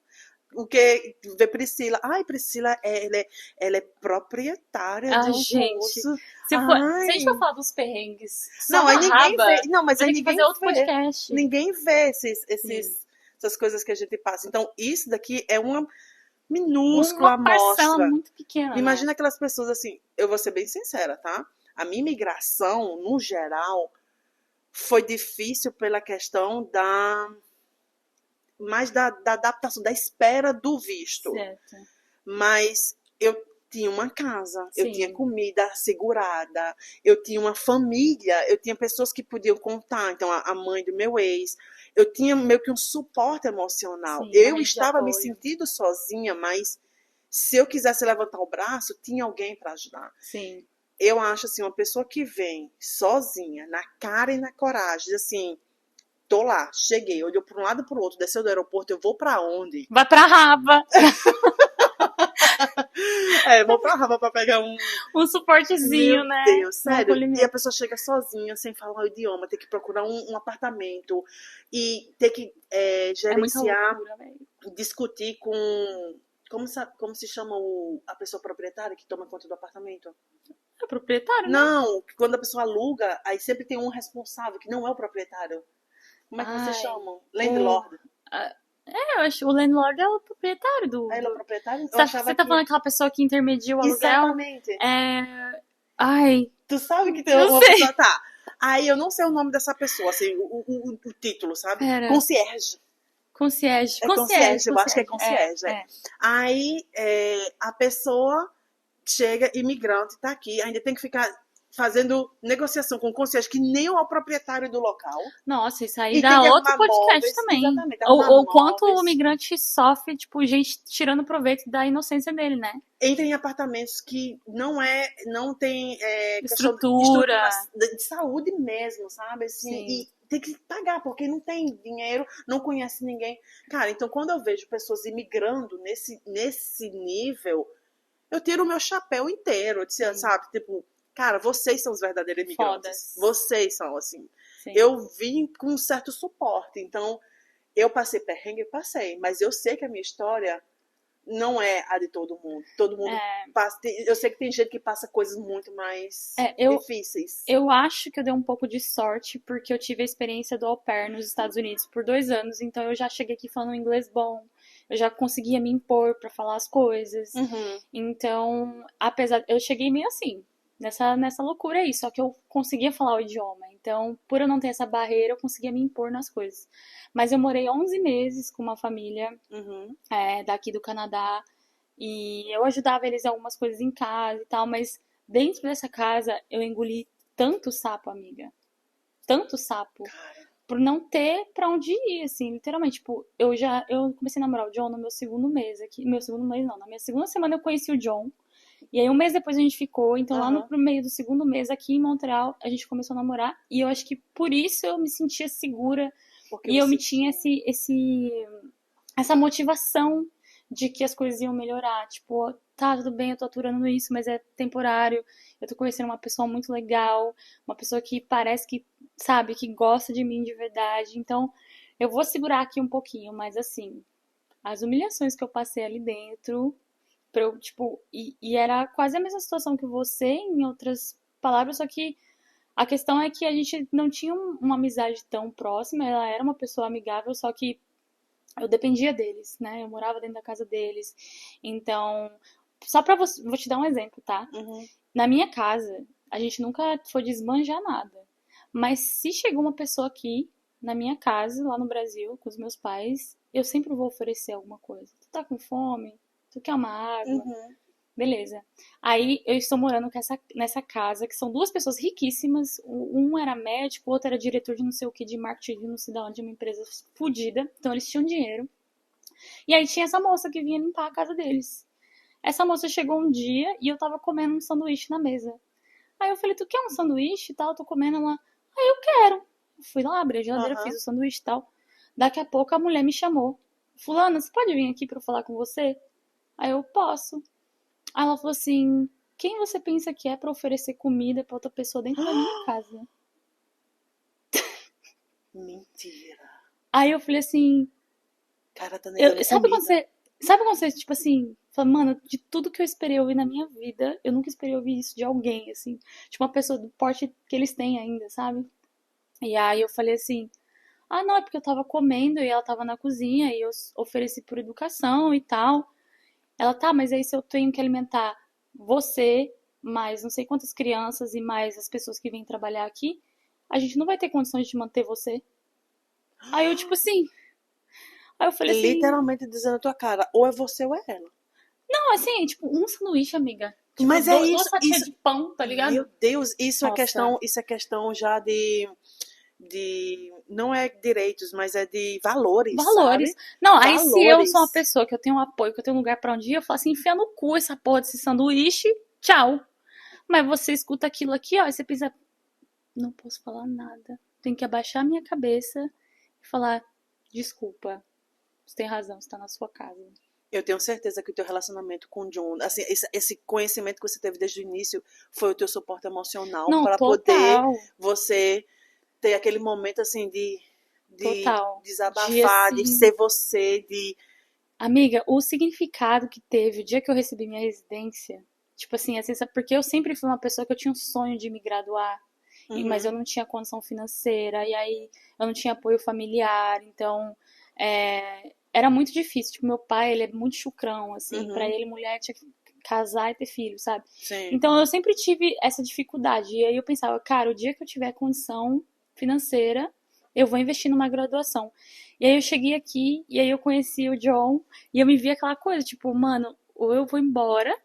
O que vê Priscila. Ai, Priscila, ela é proprietária de um curso. Se a gente for falar dos perrengues, não, aí ninguém vê. Não, mas aí ninguém fazer outro podcast. Ninguém vê essas coisas que a gente passa. Então, isso daqui é uma minúscula amostra. Muito pequena. Imagina aquelas pessoas assim, eu vou ser bem sincera, tá? A minha imigração, no geral, foi difícil pela questão da adaptação, da espera do visto. Certo. Mas eu tinha uma casa, eu tinha comida segurada, eu tinha uma família, eu tinha pessoas que podiam contar, então a mãe do meu ex, eu tinha meio que um suporte emocional. Eu estava me sentindo sozinha, mas se eu quisesse levantar o braço, tinha alguém para ajudar. Sim. Eu acho assim, uma pessoa que vem sozinha, na cara e na coragem, diz assim, tô lá, cheguei, olhou para um lado e para o outro, desceu do aeroporto, eu vou para onde? Vai pra Raba. Vou pra Raba pra pegar um suportezinho, né? Meu Deus, sério. E a pessoa chega sozinha, sem falar o idioma, tem que procurar um apartamento e ter que gerenciar, discutir com... Como se chama a pessoa proprietária que toma conta do apartamento? É o proprietário, né? Não, quando a pessoa aluga, aí sempre tem um responsável, que não é o proprietário. Como é que vocês chamam? Landlord. Eu acho o landlord é o proprietário do... Ele é o proprietário? Você tá falando aquela pessoa que intermedia o aluguel? Exatamente. Tu sabe que tem uma pessoa... Tá. Aí eu não sei o nome dessa pessoa, assim, o título, sabe? Concierge. Concierge. Eu acho que é concierge. Aí a pessoa chega, imigrante, tá aqui, ainda tem que ficar fazendo negociação com o concierge, que nem é o proprietário do local. Nossa, isso aí dá outro podcast também. Exatamente. Ou quanto o imigrante sofre, tipo, gente tirando proveito da inocência dele, né? Entra em apartamentos que não tem estrutura de saúde mesmo, sabe? Assim, e tem que pagar, porque não tem dinheiro, não conhece ninguém. Cara, então quando eu vejo pessoas imigrando nesse nível, eu tiro o meu chapéu inteiro, sabe? Tipo, cara, vocês são os verdadeiros imigrantes. Vocês são, assim. Sim. Eu vim com um certo suporte. Então, eu passei perrengue, mas eu sei que a minha história não é a de todo mundo. Todo mundo passa... Eu sei que tem gente que passa coisas muito mais difíceis. Eu acho que eu dei um pouco de sorte, porque eu tive a experiência do au pair nos Estados Unidos por 2 anos. Então, eu já cheguei aqui falando inglês bom. Eu já conseguia me impor pra falar as coisas. Então, eu cheguei meio assim, nessa loucura aí, só que eu conseguia falar o idioma. Então, por eu não ter essa barreira, eu conseguia me impor nas coisas. Mas eu morei 11 meses com uma família daqui do Canadá, e eu ajudava eles em algumas coisas em casa e tal, mas dentro dessa casa eu engoli tanto sapo, amiga. Tanto sapo. Por não ter pra onde ir, assim, literalmente. Tipo, eu comecei a namorar o John no meu segundo mês aqui. Meu segundo mês não, na minha segunda semana eu conheci o John. E aí 1 mês depois a gente ficou, então lá no meio do segundo mês aqui em Montreal a gente começou a namorar, e eu acho que por isso eu me sentia segura, e eu me tinha essa motivação de que as coisas iam melhorar, tipo, tá, tudo bem, eu tô aturando isso, mas é temporário, eu tô conhecendo uma pessoa muito legal, uma pessoa que parece que, sabe, que gosta de mim de verdade, então eu vou segurar aqui um pouquinho, mas assim, as humilhações que eu passei ali dentro... E era quase a mesma situação que você, em outras palavras, só que a questão é que a gente não tinha uma amizade tão próxima, ela era uma pessoa amigável, só que eu dependia deles, né? Eu morava dentro da casa deles. Então, só pra você, vou te dar um exemplo, tá? Na minha casa, a gente nunca foi desbanjar nada. Mas se chegou uma pessoa aqui, na minha casa, lá no Brasil, com os meus pais, eu sempre vou oferecer alguma coisa. Tu tá com fome? Tu quer uma água? Beleza. Aí eu estou morando nessa casa, que são 2 pessoas riquíssimas. Um era médico, o outro era diretor de não sei o que, de marketing, de não sei de onde, uma empresa fodida. Então eles tinham dinheiro. E aí tinha essa moça que vinha limpar a casa deles. Essa moça chegou um dia e eu tava comendo um sanduíche na mesa. Aí eu falei, tu quer um sanduíche e tal? Eu tô comendo ela. Aí eu quero. Eu fui lá, abri a geladeira, fiz o sanduíche e tal. Daqui a pouco a mulher me chamou. Fulana, você pode vir aqui pra eu falar com você? Aí eu, posso. Aí ela falou assim, quem você pensa que é pra oferecer comida pra outra pessoa dentro da minha casa? Mentira. Aí eu falei assim... Cara, tá negando sabe comida. Sabe quando você, tipo assim, fala, mano, de tudo que eu esperei ouvir na minha vida, eu nunca esperei ouvir isso de alguém, assim. Tipo, uma pessoa do porte que eles têm ainda, sabe? E aí eu falei assim, ah, não, é porque eu tava comendo e ela tava na cozinha e eu ofereci por educação e tal. Ela, tá, mas aí se eu tenho que alimentar você, mais não sei quantas crianças e mais as pessoas que vêm trabalhar aqui, a gente não vai ter condições de manter você. Aí eu, tipo assim... Aí eu falei assim... Literalmente dizendo a tua cara, ou é você ou é ela. Não, assim, tipo, um sanduíche, amiga. Tipo, Mas é isso, duas fatias de pão, tá ligado? Meu Deus, isso Nossa. é questão já não é direitos, mas é de valores, Valores. sabe? Não, aí se eu sou uma Valores. pessoa que eu tenho um apoio, que eu tenho um lugar pra onde ir, eu falo assim, enfia no cu essa porra desse sanduíche, tchau. Mas você escuta aquilo aqui, ó, e você pensa, não posso falar nada. Tenho que abaixar minha cabeça e falar, desculpa, você tem razão, você tá na sua casa. Eu tenho certeza que o teu relacionamento com o John, assim, esse conhecimento que você teve desde o início foi o teu suporte emocional Não, para poder total. você ter aquele momento assim de Total. De desabafar, de assim, ser você, de amiga, o significado que teve o dia que eu recebi minha residência, tipo assim, porque eu sempre fui uma pessoa que eu tinha um sonho de me graduar, mas eu não tinha condição financeira, e aí eu não tinha apoio familiar, então era muito difícil. Tipo, meu pai, ele é muito chucrão, assim, pra ele mulher tinha que casar e ter filho, sabe? Sim. Então eu sempre tive essa dificuldade, e aí eu pensava, cara, o dia que eu tiver condição financeira, eu vou investir numa graduação. E aí eu cheguei aqui, e aí eu conheci o John, e eu me vi aquela coisa, tipo, mano, ou eu vou embora,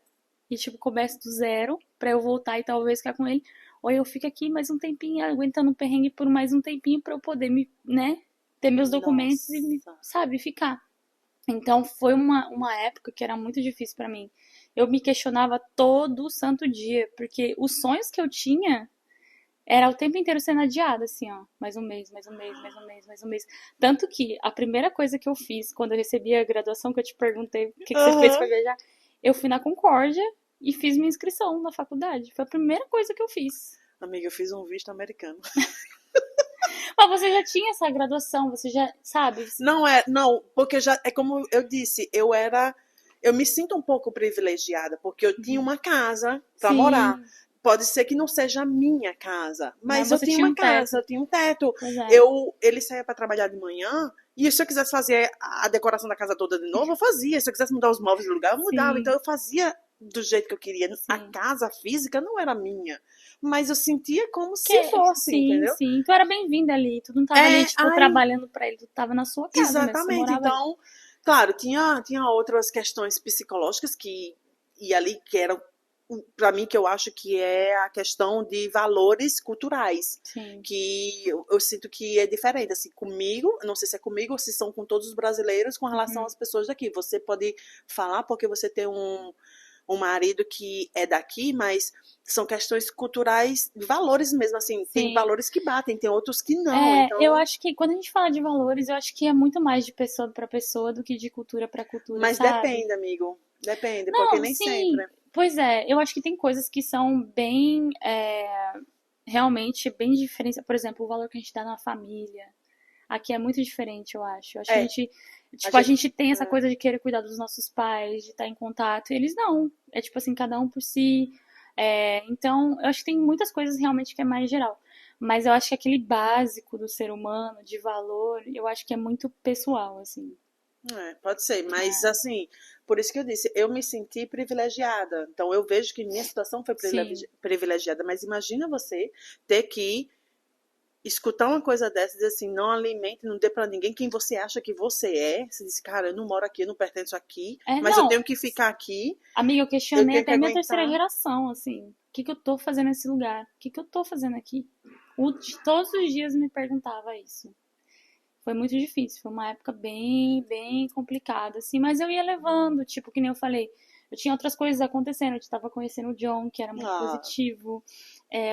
e tipo, começo do zero, pra eu voltar e talvez ficar com ele, ou eu fico aqui mais um tempinho, aguentando o perrengue por mais um tempinho pra eu poder me, né, ter meus documentos e, Nossa. sabe, ficar. Então foi uma época que era muito difícil pra mim. Eu me questionava todo santo dia, porque os sonhos que eu tinha era o tempo inteiro sendo adiado, assim, ó. Mais um mês, mais um mês, mais um mês, mais um mês. Tanto que a primeira coisa que eu fiz quando eu recebi a graduação, que eu te perguntei o que você fez pra viajar, eu fui na Concórdia e fiz minha inscrição na faculdade. Foi a primeira coisa que eu fiz. Amiga, eu fiz um visto americano. Mas você já tinha essa graduação, você já sabe? Não, porque já é como eu disse, eu me sinto um pouco privilegiada, porque eu tinha uma casa para morar. Sim. Pode ser que não seja a minha casa, mas eu você tinha tinha uma um teto. casa, eu tinha um teto. Pois é. Ele saía para trabalhar de manhã, e se eu quisesse fazer a decoração da casa toda de novo, eu fazia. Se eu quisesse mudar os móveis do lugar, eu mudava. Sim. Então eu fazia do jeito que eu queria. Sim. A casa física não era minha, mas eu sentia como se fosse, sim, entendeu? sim. Tu era bem-vinda ali. Tu não tava ali, tipo, trabalhando pra ele. Tu tava na sua casa mesmo. Você Exatamente. morava ali. Então, claro, tinha outras questões psicológicas e ali que eram para mim que eu acho que é a questão de valores culturais. Sim. Que eu sinto que é diferente, assim, comigo, não sei se é comigo ou se são com todos os brasileiros com relação às pessoas daqui. Você pode falar porque você tem um marido que é daqui, mas são questões culturais, de valores mesmo, assim, Sim. tem valores que batem, tem outros que não. Então... eu acho que quando a gente fala de valores, eu acho que é muito mais de pessoa pra pessoa do que de cultura pra cultura, Mas sabe? depende, amigo. Depende, Não, porque nem sim. sempre. Pois é, eu acho que tem coisas que são bem, realmente bem diferentes. Por exemplo, o valor que a gente dá na família. Aqui é muito diferente, eu acho. Eu acho que a gente tem essa coisa de querer cuidar dos nossos pais, de estar em contato. E eles não. É tipo assim, cada um por si. Então, eu acho que tem muitas coisas realmente que é mais geral. Mas eu acho que aquele básico do ser humano, de valor, eu acho que é muito pessoal, assim. Pode ser, mas assim, por isso que eu disse, eu me senti privilegiada. Então eu vejo que minha situação foi privilegiada, mas imagina você ter que escutar uma coisa dessa e dizer assim, não alimente, não dê pra ninguém quem você acha que você é. Você diz, cara, eu não moro aqui, eu não pertenço aqui, mas eu tenho que ficar aqui. Amiga, eu questionei até minha aguentar. terceira geração, assim. O que eu tô fazendo nesse lugar? O que eu tô fazendo aqui? Todos os dias me perguntava isso. foi muito difícil. Foi uma época bem, bem complicada, assim. Mas eu ia levando, tipo, que nem eu falei. Eu tinha outras coisas acontecendo. Eu tava conhecendo o John, que era muito positivo.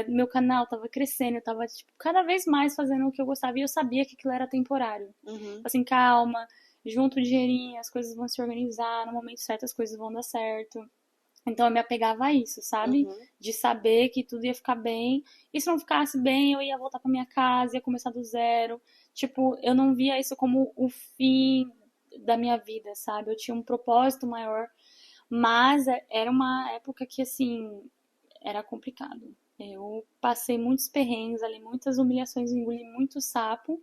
Meu canal tava crescendo. Eu tava, tipo, cada vez mais fazendo o que eu gostava. E eu sabia que aquilo era temporário. Assim, calma, junta o dinheirinho, as coisas vão se organizar. No momento certo, as coisas vão dar certo. Então eu me apegava a isso, sabe? De saber que tudo ia ficar bem. E se não ficasse bem, eu ia voltar pra minha casa, ia começar do zero. Tipo, eu não via isso como o fim da minha vida, sabe? Eu tinha um propósito maior. Mas era uma época que, assim, era complicado. Eu passei muitos perrengues ali, muitas humilhações, engoli muito sapo.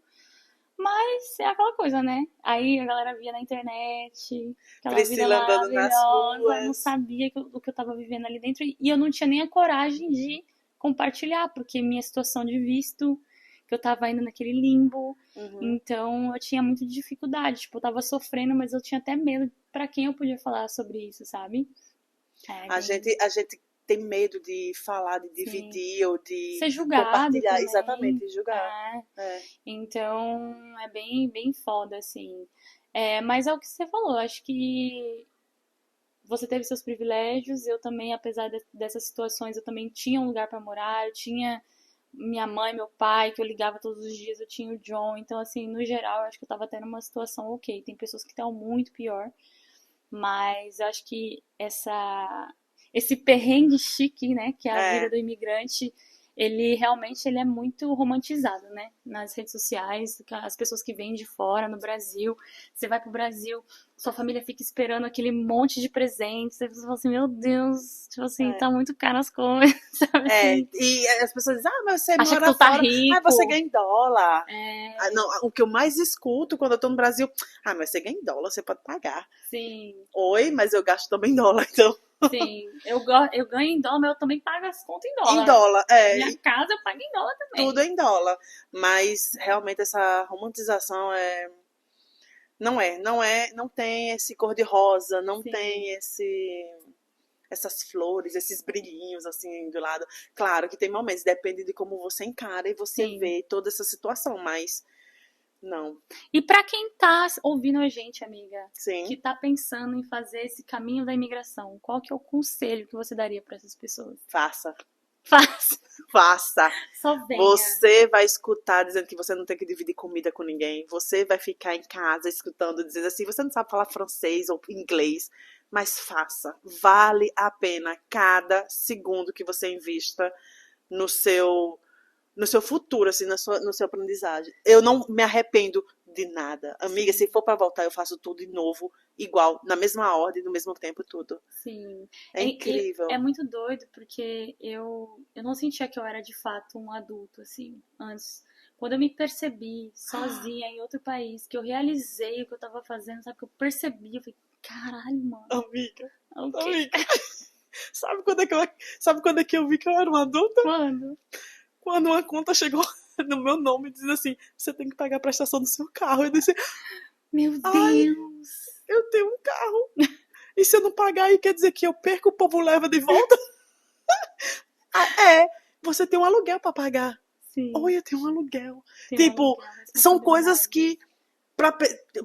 Mas é aquela coisa, né? Aí a galera via na internet, aquela Priscila vida andando nas maravilhosa, não ruas. sabia do que eu tava vivendo ali dentro. E eu não tinha nem a coragem de compartilhar, porque minha situação de visto, que eu tava ainda naquele limbo. Então eu tinha muita dificuldade. Tipo, eu tava sofrendo, mas eu tinha até medo pra quem eu podia falar sobre isso, sabe? A gente tem medo de falar, de dividir ou de ser julgado compartilhar. também. Exatamente, julgar. Então é bem, bem foda, assim. Mas é o que você falou, acho que você teve seus privilégios, eu também, apesar dessas situações, eu também tinha um lugar pra morar, eu tinha minha mãe, meu pai, que eu ligava todos os dias, eu tinha o John, então assim, no geral, eu acho que eu tava tendo uma situação ok. Tem pessoas que estão muito pior, mas eu acho que esse perrengue chique, né, que é a vida do imigrante, ele realmente é muito romantizado, né, nas redes sociais, as pessoas que vêm de fora, no Brasil, você vai pro Brasil, sua família fica esperando aquele monte de presentes, você fala assim, meu Deus, tipo assim, tá muito caro as coisas, sabe assim? E as pessoas dizem, mas você acha mora que tu tá fora, rico. você ganha em dólar. Não, o que eu mais escuto quando eu tô no Brasil, mas você ganha em dólar, você pode pagar. Sim. Oi, mas eu gasto também em dólar, então... Sim, eu ganho em dólar, mas eu também pago as contas em dólar. Em dólar, Minha casa eu pago em dólar também. Tudo em dólar. Mas realmente essa romantização não tem esse cor-de-rosa, não tem essas flores, esses brilhinhos assim do lado. Claro que tem momentos, depende de como você encara e você vê toda essa situação, mas não. E pra quem tá ouvindo a gente, amiga, Sim. que tá pensando em fazer esse caminho da imigração, qual que é o conselho que você daria pra essas pessoas? Faça. Só venha. Você vai escutar dizendo que você não tem que dividir comida com ninguém. Você vai ficar em casa escutando, dizendo assim, você não sabe falar francês ou inglês, mas faça. Vale a pena cada segundo que você invista no seu futuro, assim, no seu aprendizagem. Eu não me arrependo de nada. Amiga, se for pra voltar, eu faço tudo de novo, igual, na mesma ordem, no mesmo tempo, tudo. Sim. É incrível. É muito doido, porque eu não sentia que eu era, de fato, um adulto, assim, antes. Quando eu me percebi sozinha em outro país, que eu realizei o que eu tava fazendo, sabe, que eu percebi, eu falei, caralho, mano. Amiga. Amiga. Sabe quando é que eu vi que eu era uma adulta? Quando? Quando uma conta chegou no meu nome e diz assim, você tem que pagar a prestação do seu carro. Eu disse, meu Deus, eu tenho um carro. E se eu não pagar aí, quer dizer que eu perco, o povo leva de volta? Você tem um aluguel pra pagar. Sim. Oi, eu tenho um aluguel. São coisas que pra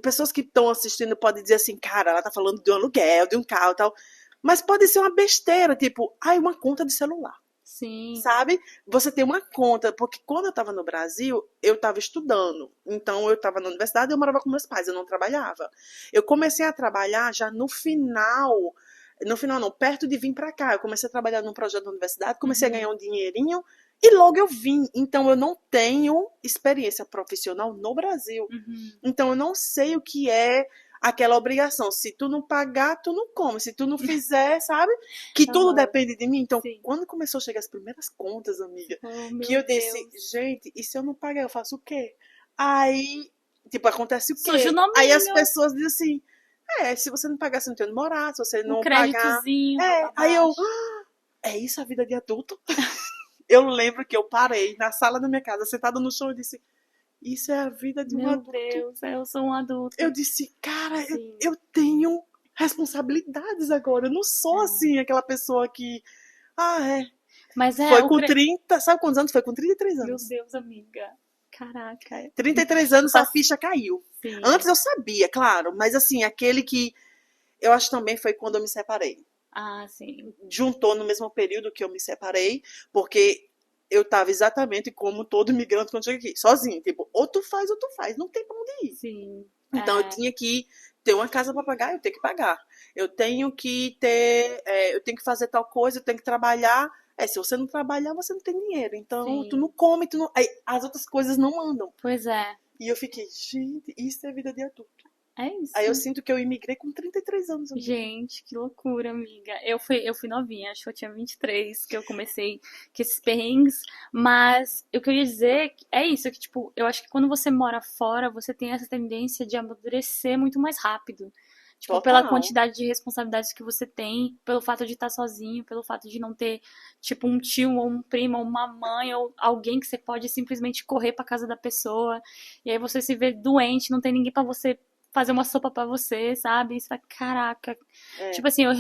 pessoas que estão assistindo podem dizer assim, cara, ela tá falando de um aluguel, de um carro e tal. Mas pode ser uma besteira, tipo, uma conta de celular. Sim. Sabe? Você tem uma conta, porque quando eu tava no Brasil, eu tava estudando. Então eu tava na universidade, eu morava com meus pais, eu não trabalhava. Eu comecei a trabalhar já no final não, perto de vir pra cá. Eu comecei a trabalhar num projeto da universidade, comecei a ganhar um dinheirinho e logo eu vim. Então eu não tenho experiência profissional no Brasil. Então eu não sei o que é aquela obrigação. Se tu não pagar, tu não come. Se tu não fizer, sabe? Que tudo depende de mim. Então, quando começou a chegar as primeiras contas, amiga, que eu disse, gente, e se eu não pagar, eu faço o quê? Aí, acontece o quê? Aí as pessoas dizem assim, se você não pagar, você não tem onde morar. Se você não pagar... Aí eu... é isso a vida de adulto? Eu lembro que eu parei na sala da minha casa, sentada no chão, e disse... Isso é a vida de um adulto. Meu Deus, eu sou um adulto. Eu disse, cara, eu tenho responsabilidades agora. Eu não sou assim, aquela pessoa que... Mas foi com 30... Sabe quantos anos? Foi com 33 anos. Meu Deus, amiga. Caraca. 33 anos a ficha caiu. Sim. Antes eu sabia, claro, mas assim, aquele que eu acho também foi quando eu me separei. Ah, sim. Juntou no mesmo período que eu me separei, porque eu tava exatamente como todo imigrante quando chega aqui, sozinho. Tipo, ou tu faz, não tem pra onde ir. Sim. Então eu tinha que ter uma casa para pagar, eu tenho que pagar. Eu tenho que ter, eu tenho que fazer tal coisa, eu tenho que trabalhar. Se você não trabalhar, você não tem dinheiro. Então, Sim. tu não come, aí, as outras coisas não andam. Pois é. E eu fiquei, gente, isso é vida de adulto. É isso. Aí eu sinto que eu imigrei com 33 anos. Amiga. Gente, que loucura, amiga. Eu fui novinha, acho que eu tinha 23, que eu comecei com esses perrengues. Mas o que eu ia dizer é isso, que tipo, eu acho que quando você mora fora, você tem essa tendência de amadurecer muito mais rápido. Tipo, pela quantidade de responsabilidades que você tem, pelo fato de estar sozinho, pelo fato de não ter, tipo, um tio ou um primo ou uma mãe ou alguém que você pode simplesmente correr pra casa da pessoa. E aí você se vê doente, não tem ninguém pra você fazer uma sopa pra você, sabe? Isso é caraca. Tipo assim, eu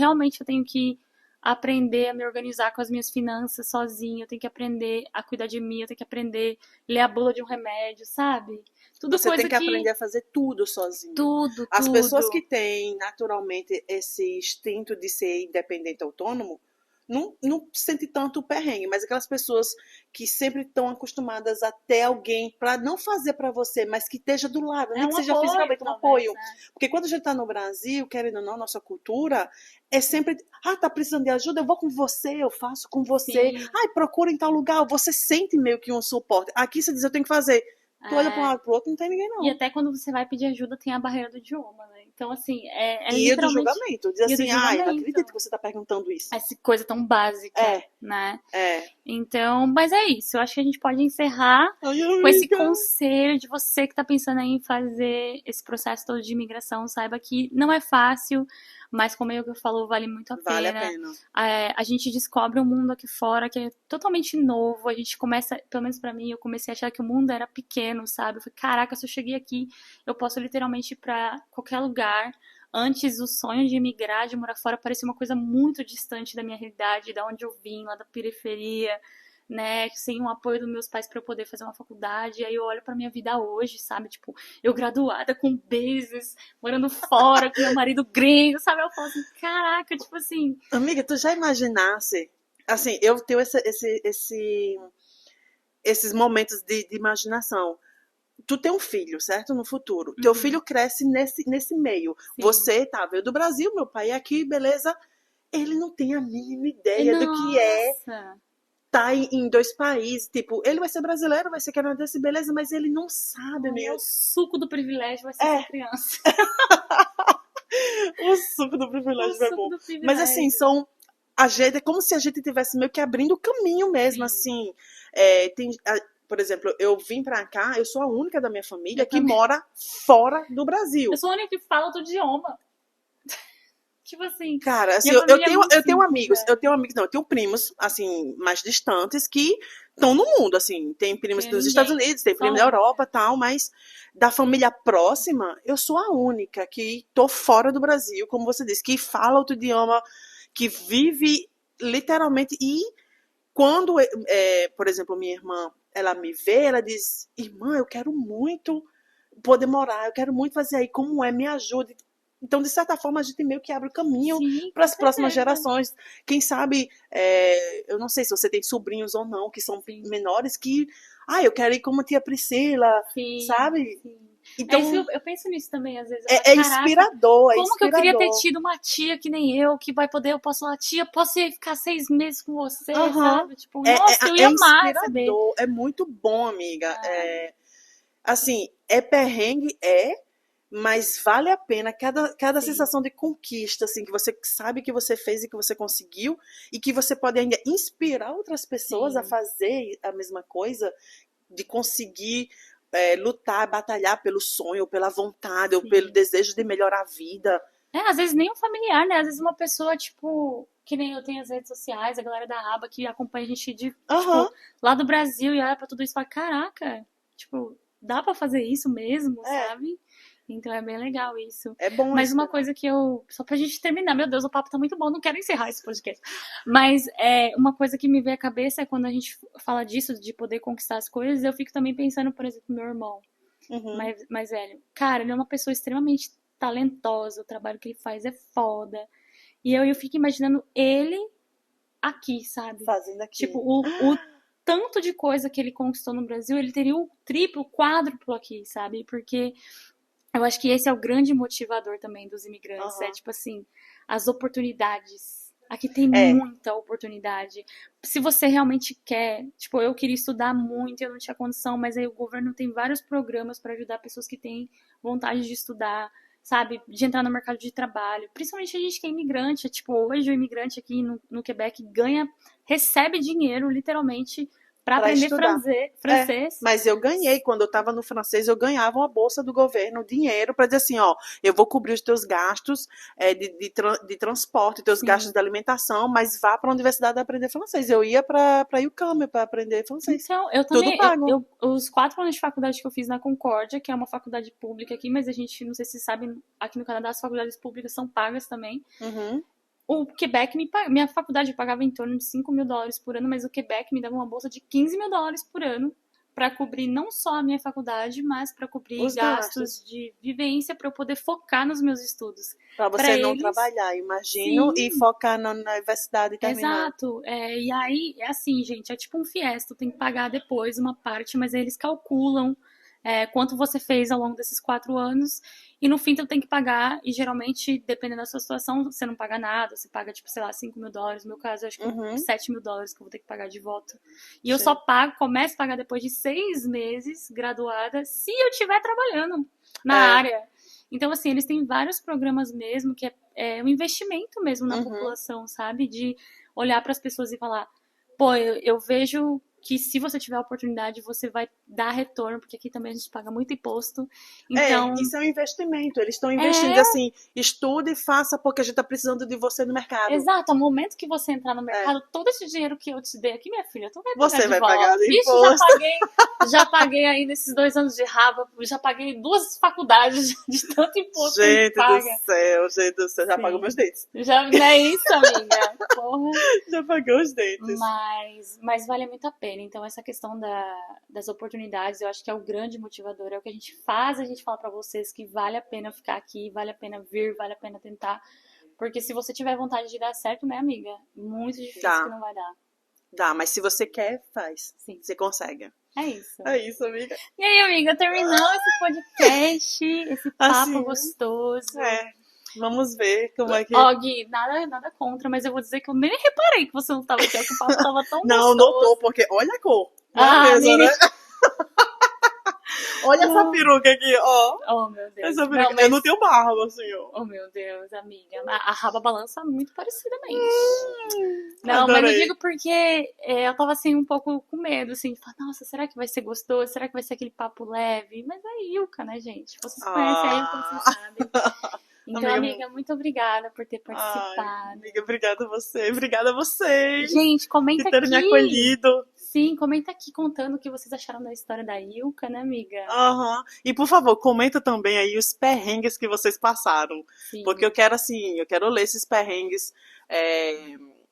tenho que aprender a me organizar com as minhas finanças sozinha, eu tenho que aprender a cuidar de mim, eu tenho que aprender a ler a bula de um remédio, sabe? Tudo você tem que aprender a fazer tudo sozinho. Tudo. As pessoas que têm naturalmente esse instinto de ser independente, autônomo, não sente tanto o perrengue, mas aquelas pessoas que sempre estão acostumadas a ter alguém para não fazer para você, mas que esteja do lado, nem que seja fisicamente um apoio. Porque quando a gente está no Brasil, querendo ou não, nossa cultura é sempre, tá precisando de ajuda, eu vou com você, eu faço com você. Sim. Procura em tal lugar, você sente meio que um suporte. Aqui você diz, eu tenho que fazer. Tu olha para um lado pro outro, não tem ninguém, não. E até quando você vai pedir ajuda, tem a barreira do idioma, né? Então, assim, e literalmente... do julgamento. Diz assim, não acredito que você tá perguntando isso. Essa coisa tão básica, né? É. Então, mas é isso. Eu acho que a gente pode encerrar com esse conselho de você que tá pensando aí em fazer esse processo todo de imigração. Saiba que não é fácil, mas como eu falou, vale muito a pena. Vale a pena. A gente descobre um mundo aqui fora que é totalmente novo. A gente começa, pelo menos pra mim, eu comecei a achar que o mundo era pequeno, sabe? Eu falei, caraca, se eu cheguei aqui, eu posso literalmente ir pra qualquer lugar. Antes, o sonho de emigrar, de morar fora, parecia uma coisa muito distante da minha realidade, da onde eu vim, lá da periferia, né? Sem o apoio dos meus pais para eu poder fazer uma faculdade. E aí eu olho pra minha vida hoje, sabe? Tipo, eu graduada com business, morando fora, com meu marido gringo, sabe? Eu falo assim, caraca, tipo assim... Amiga, tu já imaginasse... Assim, eu tenho esses momentos de imaginação. Tu tem um filho, certo? No futuro. Teu filho cresce nesse meio. Sim. Você veio do Brasil, meu pai é aqui, beleza. Ele não tem a mínima ideia do que é tá em dois países. Tipo, ele vai ser brasileiro, vai ser canadense, beleza, mas ele não sabe, meu. O suco do privilégio vai ser essa criança. O suco do privilégio é bom. Mas assim, é como se a gente tivesse meio que abrindo o caminho mesmo, Sim. assim. Por exemplo, eu vim pra cá, eu sou a única da minha família que mora fora do Brasil. Eu sou a única que fala outro idioma. Tipo assim. Cara, assim, eu tenho amigos, não, eu tenho primos, assim, mais distantes que estão no mundo, assim. Tem primos dos Estados Unidos, tem primos da Europa e tal, mas da família próxima, eu sou a única que tô fora do Brasil, como você disse, que fala outro idioma, que vive literalmente. E quando, por exemplo, minha irmã, ela me vê, ela diz, irmã, eu quero muito poder morar, eu quero muito fazer aí, como me ajude. Então, de certa forma, a gente meio que abre o caminho para as próximas gerações. Quem sabe, eu não sei se você tem sobrinhos ou não, que são menores, que, eu quero ir como a tia Priscila, sabe? Sim. Então, eu penso nisso também, às vezes. É inspirador, Como que eu queria ter tido uma tia que nem eu, que vai poder, eu posso falar, tia, posso ir ficar 6 meses com você, sabe? Tipo, nossa, eu ia amar saber. É muito bom, amiga. Assim, perrengue, mas vale a pena cada sensação de conquista, assim, que você sabe que você fez e que você conseguiu, e que você pode ainda inspirar outras pessoas a fazer a mesma coisa, de conseguir lutar, batalhar pelo sonho, pela vontade, ou pelo desejo de melhorar a vida. Às vezes nem um familiar, né? Às vezes uma pessoa, tipo, que nem eu tenho as redes sociais, a galera da Raba que acompanha a gente tipo, lá do Brasil e olha pra tudo isso e fala, caraca, tipo, dá pra fazer isso mesmo, sabe? Então é bem legal isso. É bom. Mas uma coisa que só pra gente terminar, meu Deus, o papo tá muito bom, não quero encerrar esse podcast. Mas uma coisa que me vem à cabeça é quando a gente fala disso, de poder conquistar as coisas, eu fico também pensando, por exemplo, no meu irmão, mais velho. Cara, ele é uma pessoa extremamente talentosa, o trabalho que ele faz é foda. E eu fico imaginando ele aqui, sabe? Fazendo aqui. Tipo, o tanto de coisa que ele conquistou no Brasil, ele teria o triplo, o quádruplo aqui, sabe? Porque eu acho que esse é o grande motivador também dos imigrantes. É tipo assim, as oportunidades. Aqui tem muita oportunidade. Se você realmente quer, tipo, eu queria estudar muito, eu não tinha condição, mas aí o governo tem vários programas para ajudar pessoas que têm vontade de estudar, sabe, de entrar no mercado de trabalho. Principalmente a gente que é imigrante. Tipo, hoje o imigrante aqui no Quebec recebe dinheiro, literalmente, pra aprender francês. Mas eu ganhei, quando eu tava no francês, eu ganhava uma bolsa do governo, dinheiro, pra dizer assim, ó, eu vou cobrir os teus gastos de transporte, teus gastos de alimentação, mas vá pra universidade aprender francês. Eu ia pra UQAM pra aprender francês. Então, eu também, os 4 anos de faculdade que eu fiz na Concórdia, que é uma faculdade pública aqui, mas a gente, não sei se vocês sabem, aqui no Canadá as faculdades públicas são pagas também. O Quebec, minha faculdade pagava em torno de $5.000 por ano, mas o Quebec me dava uma bolsa de $15.000 por ano para cobrir não só a minha faculdade, mas para cobrir os gastos de vivência, para eu poder focar nos meus estudos. Para você não trabalhar, imagino, e focar na universidade e terminar. Exato. E aí, é assim, gente, é tipo um Fiesta, tem que pagar depois uma parte, mas aí eles calculam quanto você fez ao longo desses 4 anos, e no fim tu tem que pagar, e geralmente, dependendo da sua situação, você não paga nada, você paga, tipo, sei lá, $5.000, no meu caso, eu acho que $7.000 que eu vou ter que pagar de volta. E eu só começo a pagar depois de 6 meses, graduada, se eu estiver trabalhando na área. Então, assim, eles têm vários programas mesmo, que é um investimento mesmo na população, sabe? De olhar para as pessoas e falar, pô, eu vejo que se você tiver a oportunidade, você vai dar retorno, porque aqui também a gente paga muito imposto. Então, isso é um investimento. Eles estão investindo assim, estude e faça, porque a gente está precisando de você no mercado. Exato, ao momento que você entrar no mercado, todo esse dinheiro que eu te dei aqui, minha filha, tu vai pagar você de vai volta. pagar de Vixe, imposto. já paguei aí nesses 2 anos de raba, já paguei 2 faculdades de tanto imposto que a gente paga. Gente do céu, já pagou meus dentes. Já, não é isso, amiga? Porra. Já pagou os dentes. Mas vale muito a pena. Então, essa questão das oportunidades, eu acho que é o grande motivador. É o que a gente faz, a gente fala pra vocês que vale a pena ficar aqui, vale a pena vir, vale a pena tentar. Porque se você tiver vontade de dar certo, né, amiga? Muito difícil que não vai dar. Dá, mas se você quer, faz. Sim. Você consegue. É isso. É isso, amiga. E aí, amiga, terminou esse podcast, esse papo gostoso. Vamos ver como é que... Ó, Gui, nada contra, mas eu vou dizer que eu nem reparei que você não tava aqui, que o papo tava tão não, gostoso. Não tô, porque olha a cor. Beleza, né? Olha essa peruca aqui, ó. Oh, meu Deus. Essa peruca. Eu não tenho barba, assim, ó. Oh, meu Deus, amiga. A raba balança muito parecidamente. Não, mas eu digo porque eu tava, assim, um pouco com medo, assim. De falar, nossa, será que vai ser gostoso? Será que vai ser aquele papo leve? Mas é Ilka, né, gente? Vocês conhecem a Ilka, vocês sabem. Então, amiga, muito obrigada por ter participado. Amiga, obrigada a você. Obrigada a vocês. Gente, comenta aqui. Por terem me acolhido. Sim, comenta aqui contando o que vocês acharam da história da Ilka, né, amiga? E, por favor, comenta também aí os perrengues que vocês passaram. Sim. Porque eu quero ler esses perrengues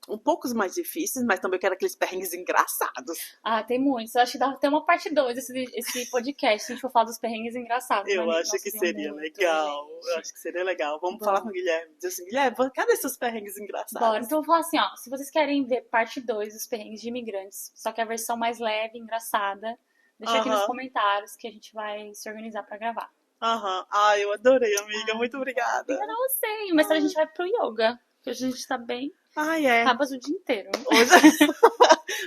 um pouco mais difíceis, mas também eu quero aqueles perrengues engraçados. Tem muitos. Eu acho que dá até uma parte 2 esse podcast, se a gente for falar dos perrengues engraçados. Eu acho que seria legal. Eu acho que seria legal. Vamos falar com o Guilherme. Dizer assim, Guilherme, cadê esses perrengues engraçados? Bora, então eu vou falar assim, ó. Se vocês querem ver parte 2 dos perrengues de imigrantes, só que a versão mais leve, engraçada, deixa aqui nos comentários que a gente vai se organizar pra gravar. Eu adorei, amiga. Muito obrigada. Obrigada a você. Mas a gente vai pro yoga, porque hoje a gente tá bem... Rabas o dia inteiro.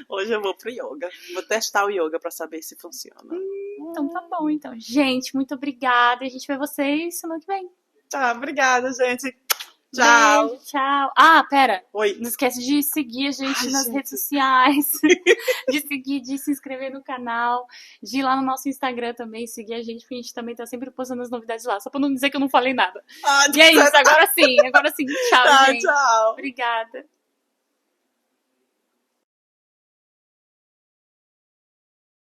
Hoje eu vou pro yoga. Vou testar o yoga pra saber se funciona. Então tá bom, então. Gente, muito obrigada. A gente vê vocês semana que vem. Tá, obrigada, gente. Tchau. Beijo, tchau. Pera. Oi. Não esquece de seguir a gente nas redes sociais. de se inscrever no canal. De ir lá no nosso Instagram também, seguir a gente, porque a gente também tá sempre postando as novidades lá. Só pra não dizer que eu não falei nada. E é isso, agora sim. Tchau, gente. Tchau. Obrigada.